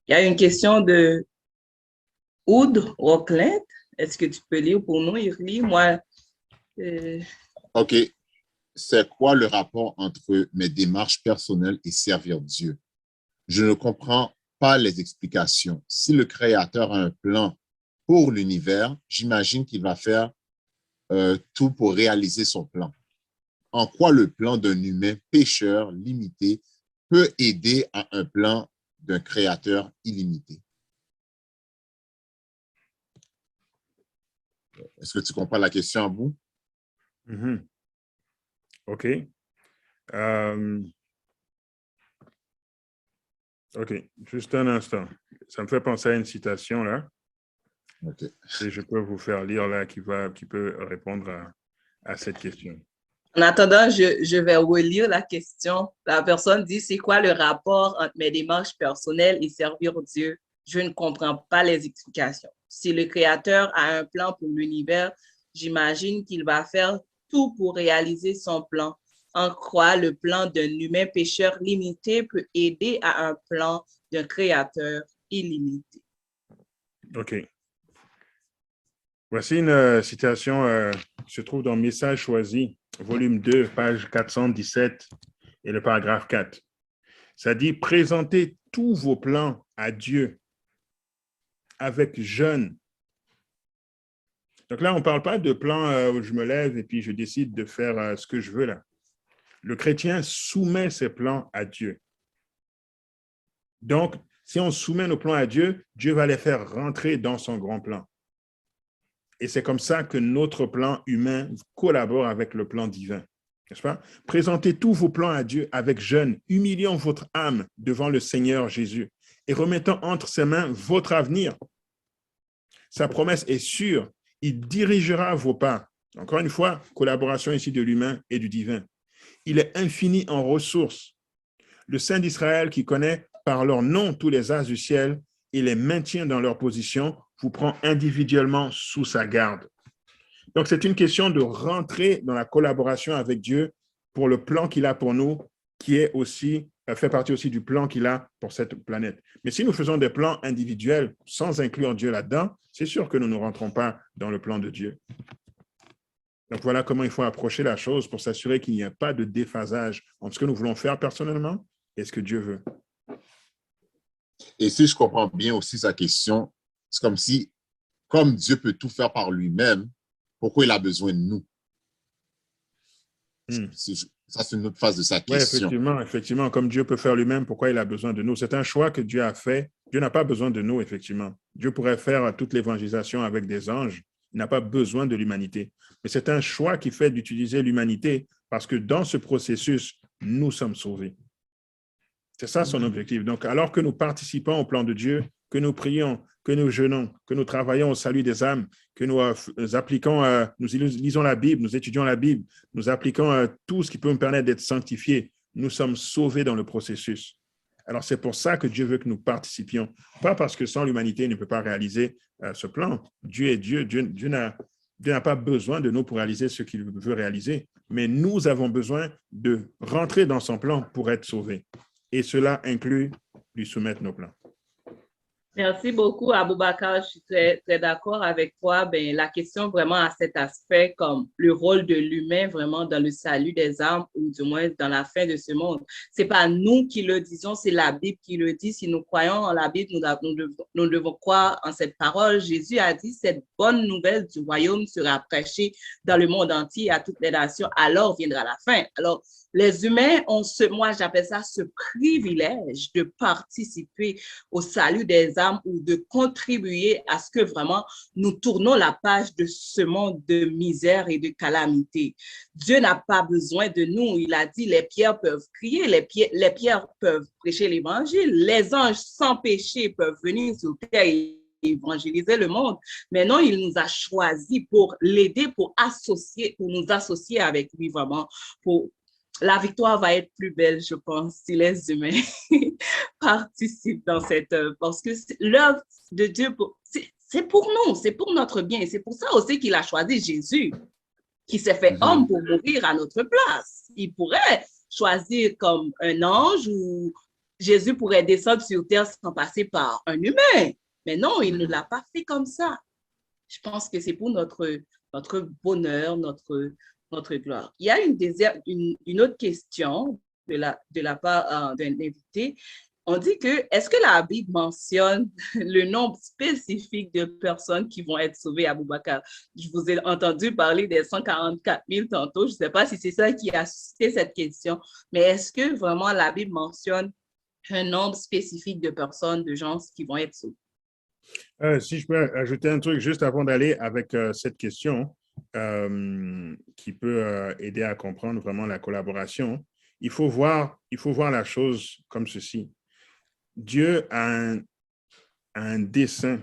E: Il y a une question de Oud Rockland. Est-ce que tu peux lire pour nous, Irly? Moi.
C: OK. C'est quoi le rapport entre mes démarches personnelles et servir Dieu? Je ne comprends pas les explications. Si le Créateur a un plan pour l'univers, j'imagine qu'il va faire tout pour réaliser son plan. En quoi le plan d'un humain pécheur limité peut aider à un plan d'un Créateur illimité? Est-ce que tu comprends la question, Abou?
D: OK. OK, juste un instant. Ça me fait penser à une citation là.
C: OK.
D: Et je peux vous faire lire là qui peut répondre à cette question.
E: En attendant, je vais relire la question. La personne dit, c'est quoi le rapport entre mes démarches personnelles et servir Dieu? Je ne comprends pas les explications. Si le Créateur a un plan pour l'univers, j'imagine qu'il va faire tout pour réaliser son plan. En quoi le plan d'un humain pécheur limité peut aider à un plan d'un Créateur illimité?
D: OK. Voici une citation qui se trouve dans Message choisi, volume 2, page 417 et le paragraphe 4. Ça dit « Présentez tous vos plans à Dieu avec jeûne. » Donc là, on ne parle pas de plans où je me lève et puis je décide de faire ce que je veux là. Le chrétien soumet ses plans à Dieu. Donc, si on soumet nos plans à Dieu, Dieu va les faire rentrer dans son grand plan. Et c'est comme ça que notre plan humain collabore avec le plan divin. N'est-ce pas? Présentez tous vos plans à Dieu avec jeûne, humiliant votre âme devant le Seigneur Jésus et remettant entre ses mains votre avenir. Sa promesse est sûre, il dirigera vos pas. Encore une fois, collaboration ici de l'humain et du divin. Il est infini en ressources. Le Saint d'Israël qui connaît par leur nom tous les as du ciel et les maintient dans leur position, vous prend individuellement sous sa garde. Donc, c'est une question de rentrer dans la collaboration avec Dieu pour le plan qu'il a pour nous, qui est aussi, fait partie aussi du plan qu'il a pour cette planète. Mais si nous faisons des plans individuels sans inclure Dieu là-dedans, c'est sûr que nous ne rentrons pas dans le plan de Dieu. Donc, voilà comment il faut approcher la chose pour s'assurer qu'il n'y a pas de déphasage entre ce que nous voulons faire personnellement et ce que Dieu veut.
C: Et si je comprends bien aussi sa question, c'est comme si, comme Dieu peut tout faire par lui-même, pourquoi il a besoin de nous? Ça, c'est une autre phase de sa question.
D: Oui, effectivement, comme Dieu peut faire lui-même, pourquoi il a besoin de nous? C'est un choix que Dieu a fait. Dieu n'a pas besoin de nous, effectivement. Dieu pourrait faire toute l'évangélisation avec des anges. Il n'a pas besoin de l'humanité. Mais c'est un choix qui fait d'utiliser l'humanité parce que dans ce processus, nous sommes sauvés. C'est ça son objectif. Donc, alors que nous participons au plan de Dieu, que nous prions, que nous jeûnons, que nous travaillons au salut des âmes, que nous appliquons, nous lisons la Bible, nous étudions la Bible, nous appliquons tout ce qui peut nous permettre d'être sanctifiés, nous sommes sauvés dans le processus. Alors, c'est pour ça que Dieu veut que nous participions. Pas parce que sans l'humanité, il ne peut pas réaliser ce plan. Dieu est Dieu. Dieu n'a pas besoin de nous pour réaliser ce qu'il veut réaliser, mais nous avons besoin de rentrer dans son plan pour être sauvés. Et cela inclut lui soumettre nos plans.
E: Merci beaucoup, Aboubakar. Je suis très, très d'accord avec toi. Ben, la question vraiment a cet aspect comme le rôle de l'humain vraiment dans le salut des âmes ou du moins dans la fin de ce monde. Ce n'est pas nous qui le disons, c'est la Bible qui le dit. Si nous croyons en la Bible, nous devons croire en cette parole. Jésus a dit, cette bonne nouvelle du royaume sera prêchée dans le monde entier à toutes les nations. Alors viendra la fin. Alors, les humains ont moi j'appelle ça ce privilège de participer au salut des âmes ou de contribuer à ce que vraiment nous tournons la page de ce monde de misère et de calamité. Dieu n'a pas besoin de nous. Il a dit les pierres peuvent crier, les pierres peuvent prêcher l'évangile, les anges sans péché peuvent venir sur terre et évangéliser le monde. Mais non, il nous a choisis pour l'aider, pour nous associer avec lui vraiment, la victoire va être plus belle, je pense, si les humains participent dans cette œuvre. Parce que l'œuvre de Dieu, c'est pour nous, c'est pour notre bien. C'est pour ça aussi qu'il a choisi Jésus, qui s'est fait homme pour mourir à notre place. Il pourrait choisir comme un ange ou Jésus pourrait descendre sur terre sans passer par un humain. Mais non, il ne l'a pas fait comme ça. Je pense que c'est pour notre bonheur, notre gloire. Il y a une autre question de la part d'un invité. On dit que, est-ce que la Bible mentionne le nombre spécifique de personnes qui vont être sauvées à Aboubakar? Je vous ai entendu parler des 144 000 tantôt. Je ne sais pas si c'est ça qui a suscité cette question, mais est-ce que vraiment la Bible mentionne un nombre spécifique de personnes, de gens qui vont être sauvés?
D: Si je peux ajouter un truc juste avant d'aller avec cette question, qui peut aider à comprendre vraiment la collaboration. Il faut voir la chose comme ceci. Dieu a un dessein.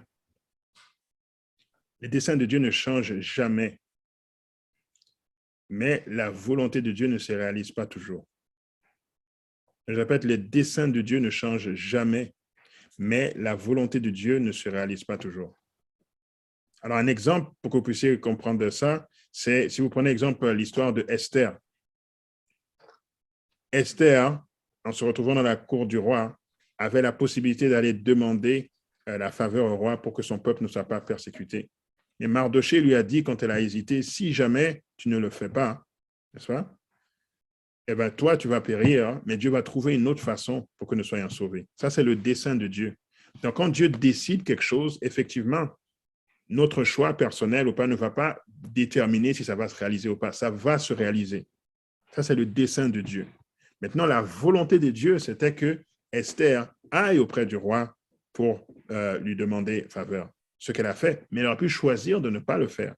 D: Les desseins de Dieu ne changent jamais. Mais la volonté de Dieu ne se réalise pas toujours. Je répète, les desseins de Dieu ne changent jamais, mais la volonté de Dieu ne se réalise pas toujours. Alors, un exemple pour que vous puissiez comprendre ça, c'est si vous prenez exemple l'histoire de Esther. Esther, en se retrouvant dans la cour du roi, avait la possibilité d'aller demander la faveur au roi pour que son peuple ne soit pas persécuté. Mais Mardoché lui a dit, quand elle a hésité, si jamais tu ne le fais pas, n'est-ce pas? Eh bien, toi, tu vas périr, mais Dieu va trouver une autre façon pour que nous soyons sauvés. Ça, c'est le dessein de Dieu. Donc, quand Dieu décide quelque chose, effectivement, notre choix personnel ou pas ne va pas déterminer si ça va se réaliser ou pas. Ça va se réaliser. Ça, c'est le dessein de Dieu. Maintenant, la volonté de Dieu, c'était que Esther aille auprès du roi pour lui demander faveur. Ce qu'elle a fait, mais elle aurait pu choisir de ne pas le faire.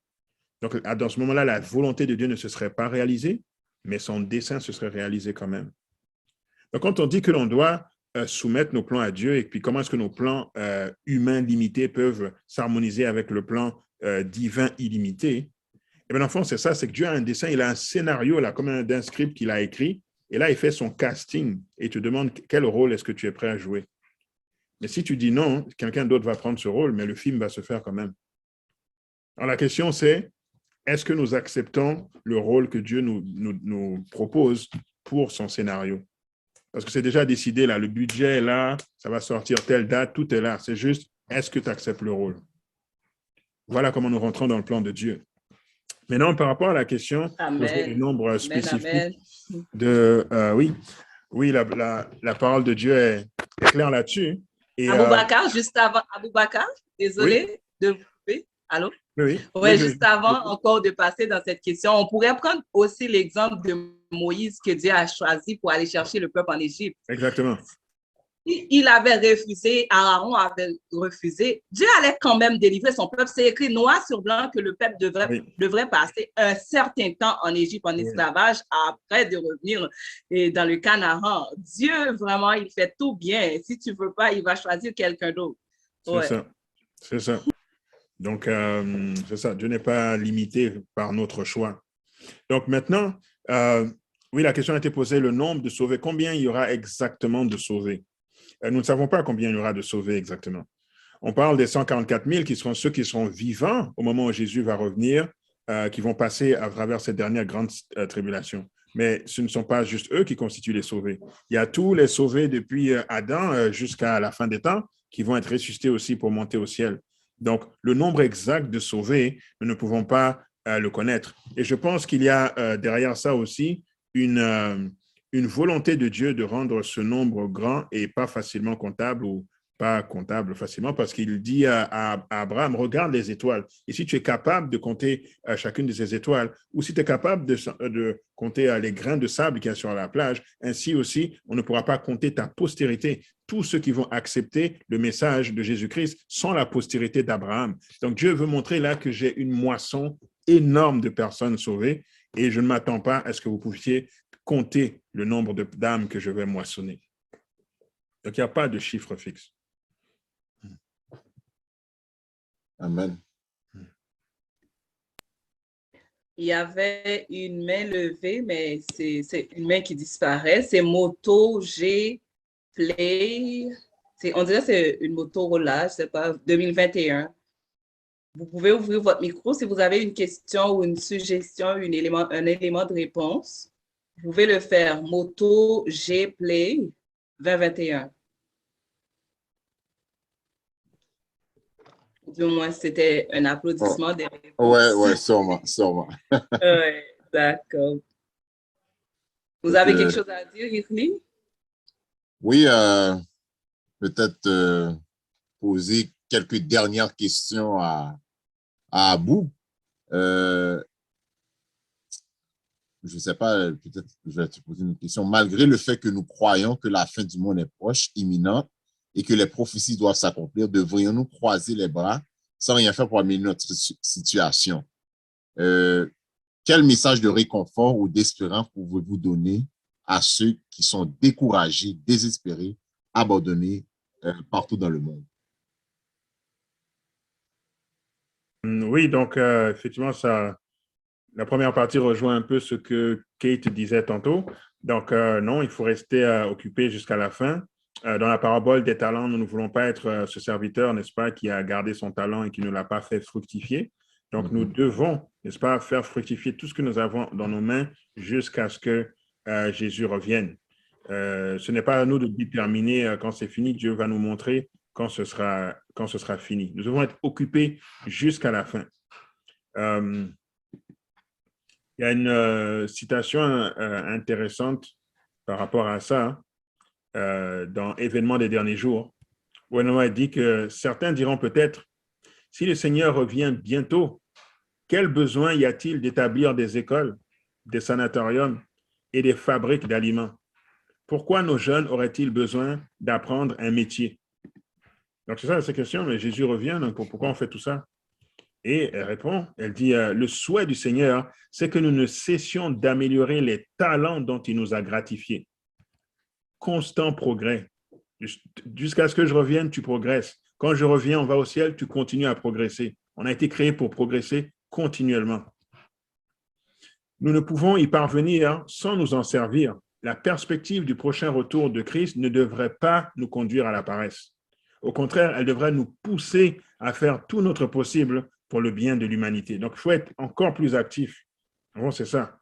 D: Donc, dans ce moment-là, la volonté de Dieu ne se serait pas réalisée, mais son dessein se serait réalisé quand même. Donc, quand on dit que l'on doit soumettre nos plans à Dieu, et puis comment est-ce que nos plans humains limités peuvent s'harmoniser avec le plan divin illimité, et bien, dans le fond, c'est ça, c'est que Dieu a un dessein, il a un scénario, là, comme d'un script qu'il a écrit, et là, il fait son casting, et il te demande quel rôle est-ce que tu es prêt à jouer. Mais si tu dis non, quelqu'un d'autre va prendre ce rôle, mais le film va se faire quand même. Alors, la question, c'est, est-ce que nous acceptons le rôle que Dieu nous propose pour son scénario? Parce que c'est déjà décidé, là, le budget est là, ça va sortir telle date, tout est là. C'est juste, est-ce que tu acceptes le rôle? Voilà comment nous rentrons dans le plan de Dieu. Maintenant, par rapport à la question du nombre spécifique de... oui, la parole de Dieu est claire là-dessus.
E: Aboubacar, juste avant, Aboubacar, désolé de vous couper. Allô? Oui, juste avant encore de passer dans cette question, on pourrait prendre aussi l'exemple de Moïse que Dieu a choisi pour aller chercher le peuple en Égypte.
D: Exactement.
E: Il avait refusé, Aaron avait refusé, Dieu allait quand même délivrer son peuple. C'est écrit noir sur blanc que le peuple devrait passer un certain temps en Égypte, en esclavage, après de revenir dans le Canaan. Dieu, vraiment, il fait tout bien. Si tu ne veux pas, il va choisir quelqu'un d'autre.
D: C'est ça. Donc, c'est ça. Dieu n'est pas limité par notre choix. Donc, maintenant, oui, la question a été posée, le nombre de sauvés. Combien il y aura exactement de sauvés? Nous ne savons pas combien il y aura de sauvés exactement. On parle des 144 000 qui seront ceux qui seront vivants au moment où Jésus va revenir, qui vont passer à travers cette dernière grande tribulation. Mais ce ne sont pas juste eux qui constituent les sauvés. Il y a tous les sauvés depuis Adam jusqu'à la fin des temps qui vont être ressuscités aussi pour monter au ciel. Donc, le nombre exact de sauvés, nous ne pouvons pas le connaître. Et je pense qu'il y a derrière ça aussi une volonté de Dieu de rendre ce nombre grand et pas facilement comptable ou pas comptable facilement, parce qu'il dit à Abraham, regarde les étoiles. Et si tu es capable de compter chacune de ces étoiles, ou si tu es capable de compter les grains de sable qu'il y a sur la plage, ainsi aussi, on ne pourra pas compter ta postérité. Tous ceux qui vont accepter le message de Jésus-Christ sont la postérité d'Abraham. Donc, Dieu veut montrer là que j'ai une moisson énorme de personnes sauvées et je ne m'attends pas à ce que vous puissiez compter le nombre d'âmes que je vais moissonner. Donc, il n'y a pas de chiffre fixe.
C: Amen.
E: Il y avait une main levée, mais c'est une main qui disparaît. C'est Moto G Play. On dirait que c'est une Motorola, je ne sais pas, 2021. Vous pouvez ouvrir votre micro si vous avez une question ou une suggestion, un élément de réponse. Vous pouvez le faire. Moto G Play 2021. Du moins, c'était un applaudissement des réponses.
C: Ouais, sûrement.
E: Ouais, d'accord. Vous avez quelque chose à dire, Irly?
C: Oui, peut-être poser quelques dernières questions à Abou. Je ne sais pas, peut-être que je vais te poser une question. Malgré le fait que nous croyons que la fin du monde est proche, imminente, et que les prophéties doivent s'accomplir, devrions-nous croiser les bras sans rien faire pour améliorer notre situation? quel message de réconfort ou d'espérance pouvez-vous donner à ceux qui sont découragés, désespérés, abandonnés partout dans le monde?
D: Oui, donc effectivement, la première partie rejoint un peu ce que Kate disait tantôt. Donc non, il faut rester occupé jusqu'à la fin. Dans la parabole des talents, nous ne voulons pas être ce serviteur, n'est-ce pas, qui a gardé son talent et qui ne l'a pas fait fructifier. Donc, nous devons, n'est-ce pas, faire fructifier tout ce que nous avons dans nos mains jusqu'à ce que Jésus revienne. Ce n'est pas à nous de déterminer quand c'est fini. Dieu va nous montrer quand ce sera fini. Nous devons être occupés jusqu'à la fin. Il y a une citation intéressante par rapport à ça dans Événements des derniers jours, où on dit que certains diront peut-être, si le Seigneur revient bientôt, quel besoin y a-t-il d'établir des écoles, des sanatoriums et des fabriques d'aliments? Pourquoi nos jeunes auraient-ils besoin d'apprendre un métier? Donc, c'est ça cette question, mais Jésus revient, donc pourquoi on fait tout ça? Et elle répond, elle dit, le souhait du Seigneur, c'est que nous ne cessions d'améliorer les talents dont il nous a gratifiés. Constant progrès. Jusqu'à ce que je revienne, tu progresses. Quand je reviens, on va au ciel, tu continues à progresser. On a été créé pour progresser continuellement. Nous ne pouvons y parvenir sans nous en servir. La perspective du prochain retour de Christ ne devrait pas nous conduire à la paresse. Au contraire, elle devrait nous pousser à faire tout notre possible pour le bien de l'humanité. Donc, il faut être encore plus actif. Bon, c'est ça.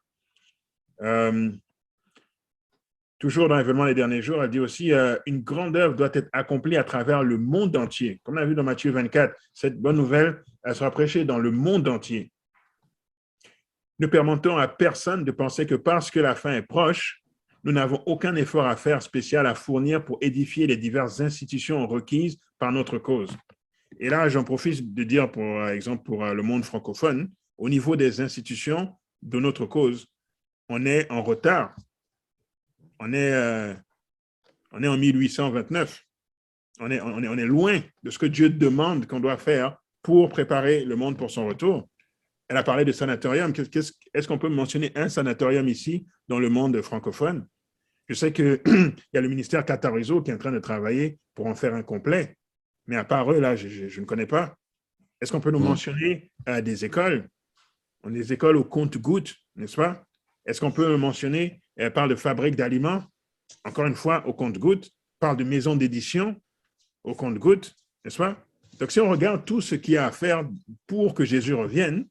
D: Toujours dans l'événement des derniers jours, elle dit aussi une grande œuvre doit être accomplie à travers le monde entier. Comme on a vu dans Matthieu 24, cette bonne nouvelle, elle sera prêchée dans le monde entier. Ne permettons à personne de penser que parce que la fin est proche, nous n'avons aucun effort à faire spécial à fournir pour édifier les diverses institutions requises par notre cause. Et là, j'en profite de dire, par exemple, pour le monde francophone, au niveau des institutions de notre cause, on est en retard. On est en 1829. On est loin de ce que Dieu demande qu'on doit faire pour préparer le monde pour son retour. Elle a parlé de sanatorium. Est-ce qu'on peut mentionner un sanatorium ici dans le monde francophone? Je sais qu'il y a le ministère Catarizo qui est en train de travailler pour en faire un complet. Mais à part eux, là, je ne connais pas. Est-ce qu'on peut nous mentionner des écoles? On a des écoles au compte-gouttes, n'est-ce pas? Est-ce qu'on peut mentionner, elle parle de fabrique d'aliments, encore une fois, au compte-gouttes, parle de maison d'édition, au compte-gouttes, n'est-ce pas? Donc, si on regarde tout ce qu'il y a à faire pour que Jésus revienne,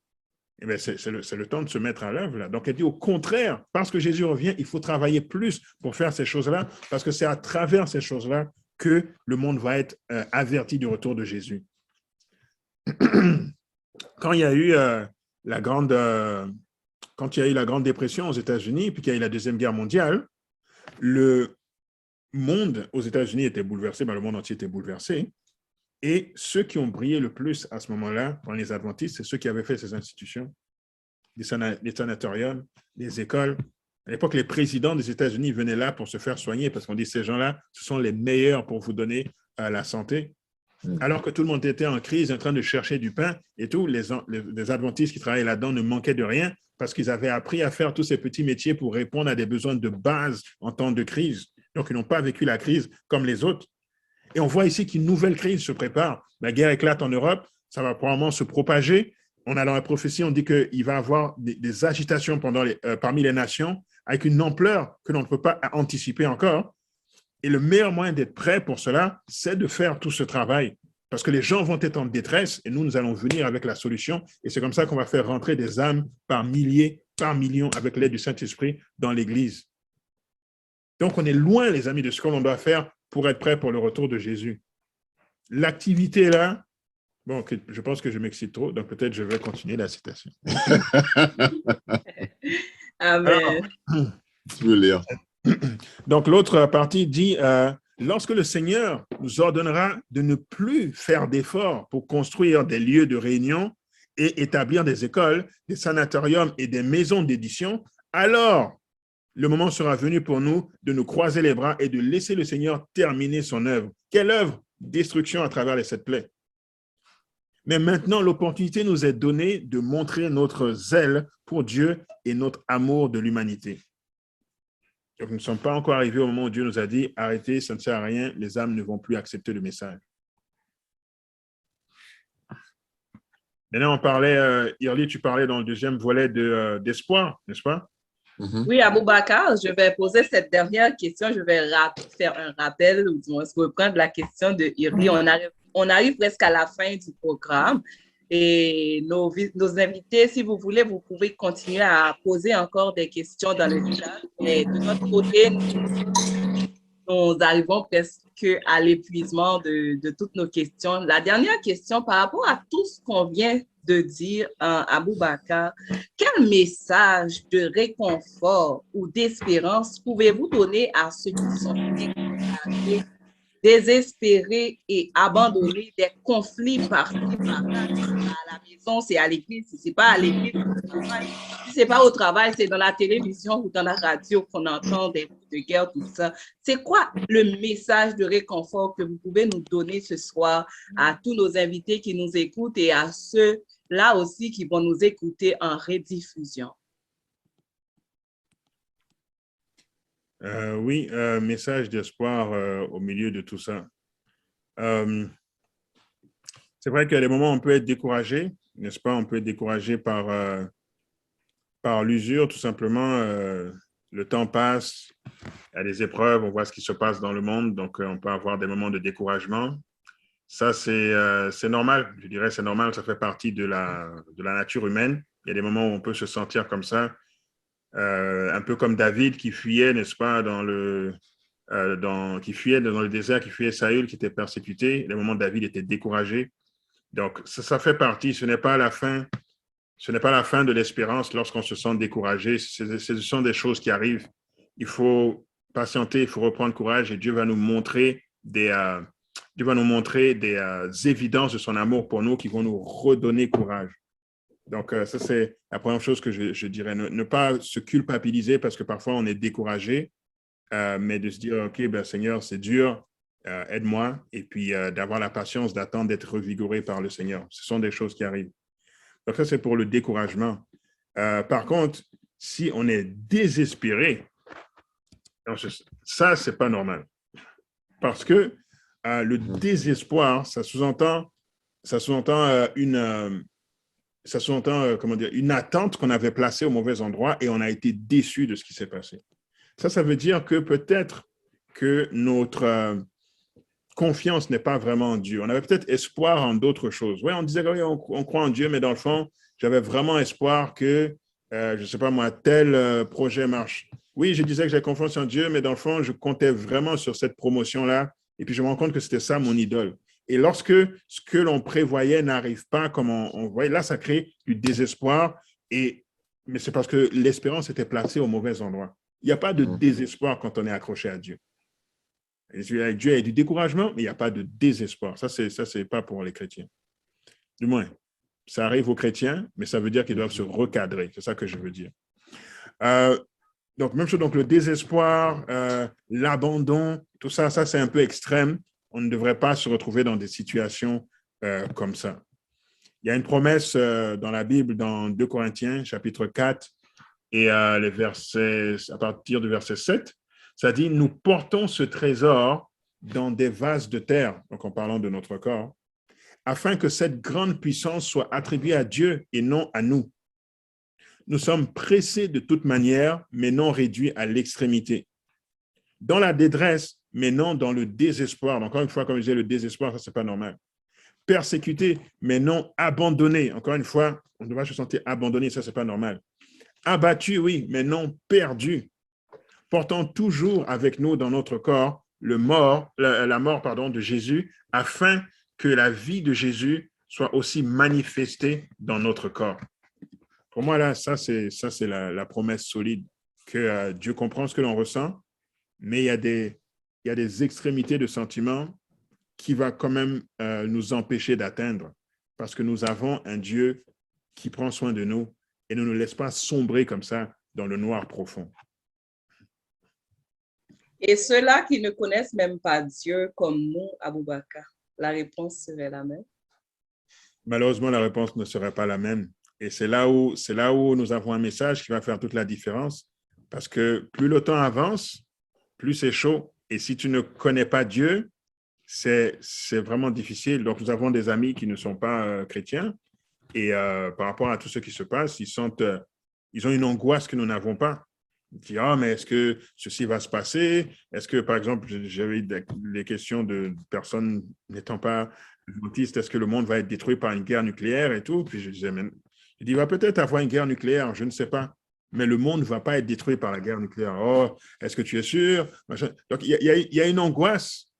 D: eh bien, c'est le temps de se mettre à l'œuvre, là. Donc, elle dit au contraire, parce que Jésus revient, il faut travailler plus pour faire ces choses-là, parce que c'est à travers ces choses-là que le monde va être averti du retour de Jésus. Quand il y a eu la grande dépression aux États-Unis, puis qu'il y a eu la Deuxième Guerre mondiale, le monde aux États-Unis était bouleversé, le monde entier était bouleversé. Et ceux qui ont brillé le plus à ce moment-là, pour les adventistes, c'est ceux qui avaient fait ces institutions, les sanatoriums, les écoles. À l'époque, les présidents des États-Unis venaient là pour se faire soigner parce qu'on dit ces gens-là, ce sont les meilleurs pour vous donner la santé. Alors que tout le monde était en crise, en train de chercher du pain et tout, les adventistes qui travaillaient là-dedans ne manquaient de rien parce qu'ils avaient appris à faire tous ces petits métiers pour répondre à des besoins de base en temps de crise. Donc, ils n'ont pas vécu la crise comme les autres. Et on voit ici qu'une nouvelle crise se prépare. La guerre éclate en Europe, ça va probablement se propager. On a dans la prophétie, on dit qu'il va y avoir des agitations parmi les nations avec une ampleur que l'on ne peut pas anticiper encore. Et le meilleur moyen d'être prêt pour cela, c'est de faire tout ce travail. Parce que les gens vont être en détresse et nous allons venir avec la solution. Et c'est comme ça qu'on va faire rentrer des âmes par milliers, par millions, avec l'aide du Saint-Esprit dans l'Église. Donc, on est loin, les amis, de ce que l'on doit faire pour être prêt pour le retour de Jésus. L'activité est là. Bon, je pense que je m'excite trop, donc peut-être je vais continuer la citation.
E: Amen.
C: Alors, tu veux lire.
D: Donc, l'autre partie dit, lorsque le Seigneur nous ordonnera de ne plus faire d'efforts pour construire des lieux de réunion et établir des écoles, des sanatoriums et des maisons d'édition, alors le moment sera venu pour nous de nous croiser les bras et de laisser le Seigneur terminer son œuvre. Quelle œuvre? Destruction à travers les 7 plaies. Mais maintenant, l'opportunité nous est donnée de montrer notre zèle pour Dieu et notre amour de l'humanité. Donc, nous ne sommes pas encore arrivés au moment où Dieu nous a dit « Arrêtez, ça ne sert à rien, les âmes ne vont plus accepter le message. » Maintenant, on parlait, Irly, tu parlais dans le deuxième volet d'espoir, n'est-ce pas?
E: Oui, Aboubacar, je vais poser cette dernière question. Je vais faire un rappel, ou du moins reprendre la question de Irly. On arrive presque à la fin du programme. Et nos invités, si vous voulez, vous pouvez continuer à poser encore des questions dans le chat. Mais de notre côté, nous arrivons presque à l'épuisement de toutes nos questions. La dernière question, par rapport à tout ce qu'on vient de dire, Aboubacar, quel message de réconfort ou d'espérance pouvez-vous donner à ceux qui sont découragés, désespérés et abandonnés des conflits par-ci, par-là? À la maison, c'est à l'église. Si ce n'est pas à l'église, c'est au travail. Si ce n'est pas au travail, c'est dans la télévision ou dans la radio qu'on entend des coups de guerre, tout ça. C'est quoi le message de réconfort que vous pouvez nous donner ce soir à tous nos invités qui nous écoutent et à ceux-là aussi qui vont nous écouter en rediffusion?
D: Oui, message d'espoir au milieu de tout ça. C'est vrai qu'à des moments, on peut être découragé, n'est-ce pas? On peut être découragé par l'usure, tout simplement. Le temps passe, il y a des épreuves, on voit ce qui se passe dans le monde, donc on peut avoir des moments de découragement. Ça, c'est normal, je dirais, c'est normal, ça fait partie de la nature humaine. Il y a des moments où on peut se sentir comme ça, un peu comme David qui fuyait, n'est-ce pas, qui fuyait dans le désert, qui fuyait Saül, qui était persécuté. Les moments où David était découragé. Donc, ça fait partie, ce n'est pas la fin de l'espérance lorsqu'on se sent découragé. Ce sont des choses qui arrivent. Il faut patienter, il faut reprendre courage et Dieu va nous montrer des évidences de son amour pour nous qui vont nous redonner courage. Donc, ça, c'est la première chose que je dirais. Ne pas se culpabiliser parce que parfois, on est découragé, mais de se dire, OK, ben, Seigneur, c'est dur, aide-moi, et puis d'avoir la patience d'attendre d'être revigoré par le Seigneur. Ce sont des choses qui arrivent. Donc, ça, c'est pour le découragement. Par contre, si on est désespéré, ça, ce n'est pas normal. Parce que le désespoir, ça sous-entend une attente qu'on avait placée au mauvais endroit et on a été déçu de ce qui s'est passé. Ça veut dire que peut-être que notre confiance n'est pas vraiment en Dieu. On avait peut-être espoir en d'autres choses. Oui, on disait qu'on croit en Dieu, mais dans le fond, j'avais vraiment espoir que, je ne sais pas moi, tel projet marche. Oui, je disais que j'avais confiance en Dieu, mais dans le fond, je comptais vraiment sur cette promotion-là. Et puis, je me rends compte que c'était ça mon idole. Et lorsque ce que l'on prévoyait n'arrive pas comme on voyait, là, ça crée du désespoir. Mais c'est parce que l'espérance était placée au mauvais endroit. Il n'y a pas de désespoir quand on est accroché à Dieu. Avec Dieu, il y a du découragement, mais il n'y a pas de désespoir. Ça, c'est pas pour les chrétiens. Du moins, ça arrive aux chrétiens, mais ça veut dire qu'ils doivent se recadrer. C'est ça que je veux dire. Donc, même chose, donc le désespoir, l'abandon, tout ça, c'est un peu extrême. On ne devrait pas se retrouver dans des situations comme ça. Il y a une promesse dans la Bible, dans 2 Corinthiens, chapitre 4, et les versets, à partir du verset 7, ça dit « Nous portons ce trésor dans des vases de terre », donc en parlant de notre corps, afin que cette grande puissance soit attribuée à Dieu et non à nous. Nous sommes pressés de toute manière, mais non réduits à l'extrémité. Dans la détresse, mais non dans le désespoir. Encore une fois, comme je disais, le désespoir, ça, c'est pas normal. Persécutés, mais non abandonnés. Encore une fois, on doit se sentir abandonné, ça, c'est pas normal. Abattus, oui, mais non perdus. Portant toujours avec nous dans notre corps la mort de Jésus, afin que la vie de Jésus soit aussi manifestée dans notre corps. Pour moi, là, ça, c'est la promesse solide que Dieu comprend ce que l'on ressent, mais il y a des extrémités de sentiments qui va quand même nous empêcher d'atteindre, parce que nous avons un Dieu qui prend soin de nous et ne nous laisse pas sombrer comme ça dans le noir profond.
E: Et ceux-là qui ne connaissent même pas Dieu comme nous, Aboubacar, la réponse serait la même?
D: Malheureusement, la réponse ne serait pas la même. Et c'est là où nous avons un message qui va faire toute la différence. Parce que plus le temps avance, plus c'est chaud. Et si tu ne connais pas Dieu, c'est vraiment difficile. Donc, nous avons des amis qui ne sont pas chrétiens. Et par rapport à tout ce qui se passe, ils ont une angoisse que nous n'avons pas. Ils disent, ah, mais est-ce que ceci va se passer? Est-ce que, par exemple, j'avais des questions de personnes n'étant pas adventistes, est-ce que le monde va être détruit par une guerre nucléaire et tout? Puis je disais, il va peut-être avoir une guerre nucléaire, je ne sais pas. Mais le monde ne va pas être détruit par la guerre nucléaire. Oh, est-ce que tu es sûr? Donc, il y a une angoisse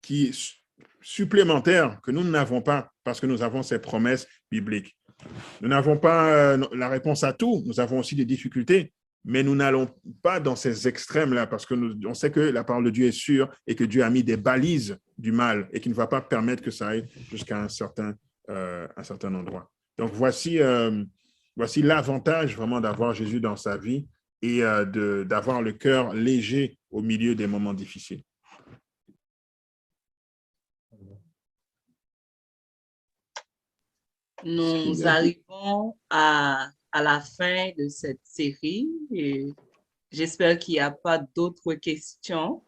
D: qui est supplémentaire que nous n'avons pas parce que nous avons ces promesses bibliques. Nous n'avons pas la réponse à tout. Nous avons aussi des difficultés, mais nous n'allons pas dans ces extrêmes-là parce on sait que la parole de Dieu est sûre et que Dieu a mis des balises du mal et qu'il ne va pas permettre que ça aille jusqu'à un certain endroit. Donc, voici l'avantage vraiment d'avoir Jésus dans sa vie et d'avoir le cœur léger au milieu des moments difficiles.
E: Nous arrivons à la fin de cette série et j'espère qu'il n'y a pas d'autres questions.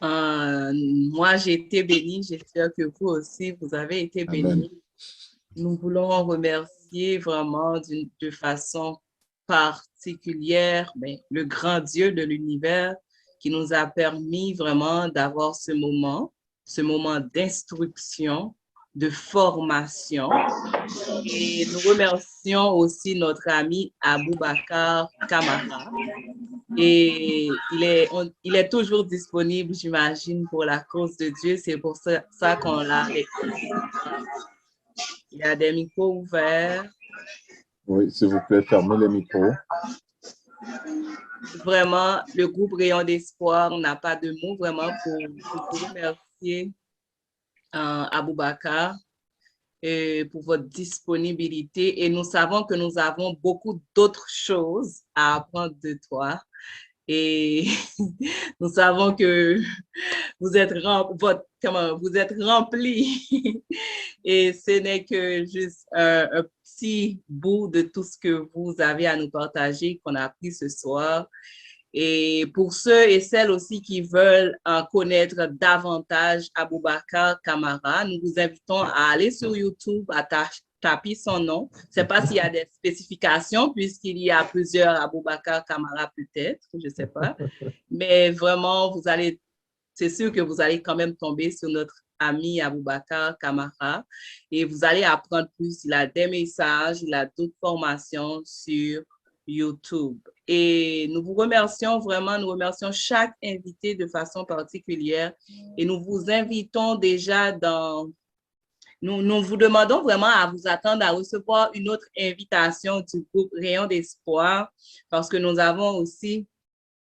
E: Moi, j'ai été bénie. J'espère que vous aussi, vous avez été bénis. Nous voulons remercier vraiment de façon particulière le grand Dieu de l'univers qui nous a permis vraiment d'avoir ce moment d'instruction, de formation. Et nous remercions aussi notre ami Aboubacar Kamara. Et il est toujours disponible, j'imagine, pour la cause de Dieu. C'est pour ça qu'on l'a écouté. Il y a des micros ouverts.
C: Oui, s'il vous plaît, fermez les micros.
E: Vraiment, le groupe Rayon d'Espoir n'a pas de mots vraiment pour vous remercier, Aboubacar, pour votre disponibilité. Et nous savons que nous avons beaucoup d'autres choses à apprendre de toi. Et nous savons que vous êtes rempli et ce n'est que juste un petit bout de tout ce que vous avez à nous partager qu'on a appris ce soir. Et pour ceux et celles aussi qui veulent connaître davantage Aboubacar Kamara, nous vous invitons à aller sur YouTube, à taper son nom. Je ne sais pas s'il y a des spécifications puisqu'il y a plusieurs Aboubacar Kamara peut-être, je ne sais pas. Mais vraiment, c'est sûr que vous allez quand même tomber sur notre ami Aboubacar Kamara et vous allez apprendre plus. Il a des messages, il a d'autres formations sur YouTube. Et nous vous remercions vraiment, nous remercions chaque invité de façon particulière et nous vous invitons déjà nous vous demandons vraiment à vous attendre à recevoir une autre invitation du groupe Rayon d'Espoir parce que nous avons aussi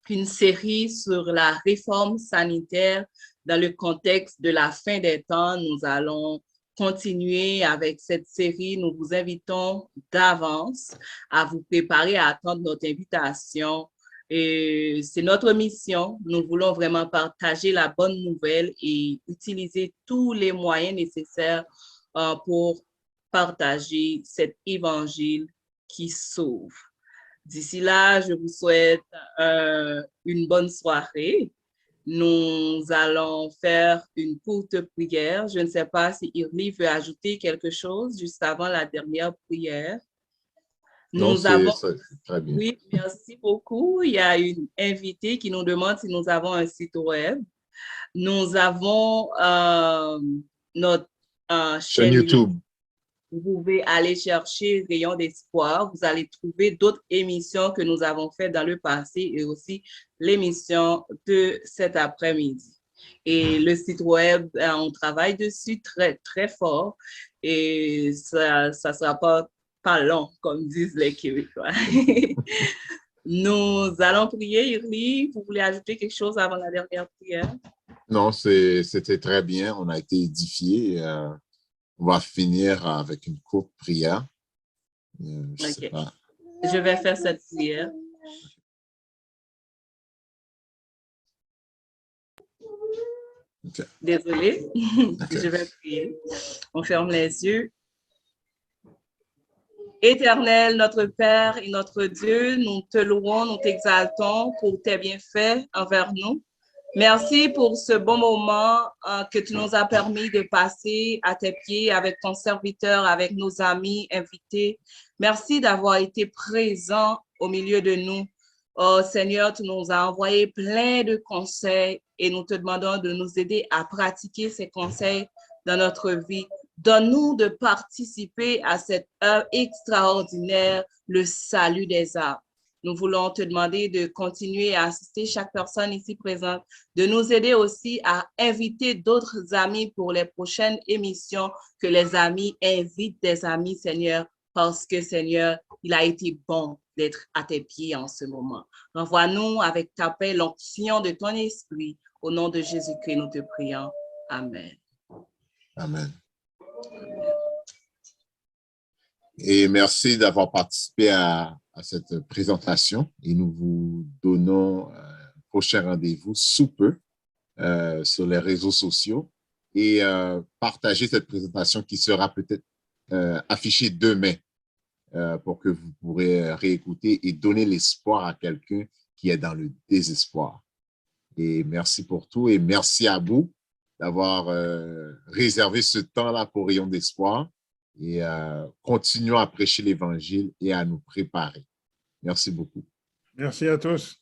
E: une série sur la réforme sanitaire dans le contexte de la fin des temps. Nous allons continuer avec cette série. Nous vous invitons d'avance à vous préparer à attendre notre invitation. Et c'est notre mission. Nous voulons vraiment partager la bonne nouvelle et utiliser tous les moyens nécessaires pour partager cet évangile qui sauve. D'ici là, je vous souhaite une bonne soirée. Nous allons faire une courte prière. Je ne sais pas si Irly veut ajouter quelque chose juste avant la dernière prière.
C: C'est très bien.
E: Oui, merci beaucoup. Il y a une invitée qui nous demande si nous avons un site web. Nous avons notre chaîne YouTube. Vous pouvez aller chercher Rayon d'Espoir. Vous allez trouver d'autres émissions que nous avons faites dans le passé et aussi l'émission de cet après-midi. Et le site web, on travaille dessus très, très fort et ça ne sera pas long, comme disent les Québécois. Nous allons prier. Irly, vous voulez ajouter quelque chose avant la dernière prière?
C: Non, c'était très bien. On a été édifiés. On va finir avec une courte prière.
E: Je vais faire cette prière.
C: Okay.
E: Désolée, je vais prier. On ferme les yeux. Éternel, notre Père et notre Dieu, nous te louons, nous t'exaltons pour tes bienfaits envers nous. Merci pour ce bon moment que tu nous as permis de passer à tes pieds avec ton serviteur, avec nos amis invités. Merci d'avoir été présent au milieu de nous. Oh Seigneur, tu nous as envoyé plein de conseils et nous te demandons de nous aider à pratiquer ces conseils dans notre vie. Donne-nous de participer à cette œuvre extraordinaire, le salut des âmes. Nous voulons te demander de continuer à assister chaque personne ici présente, de nous aider aussi à inviter d'autres amis pour les prochaines émissions, que les amis invitent des amis, Seigneur, parce que, Seigneur, il a été bon d'être à tes pieds en ce moment. Renvoie-nous avec ta paix, l'onction de ton esprit. Au nom de Jésus-Christ, nous te prions. Amen.
C: Amen. Et merci d'avoir participé à cette présentation et nous vous donnons un prochain rendez-vous sous peu sur les réseaux sociaux et partagez cette présentation qui sera peut-être affichée demain pour que vous pourrez réécouter et donner l'espoir à quelqu'un qui est dans le désespoir. Et merci pour tout et merci à vous d'avoir réservé ce temps-là pour Rayon d'Espoir et continuons à prêcher l'Évangile et à nous préparer. Merci beaucoup.
D: Merci à tous.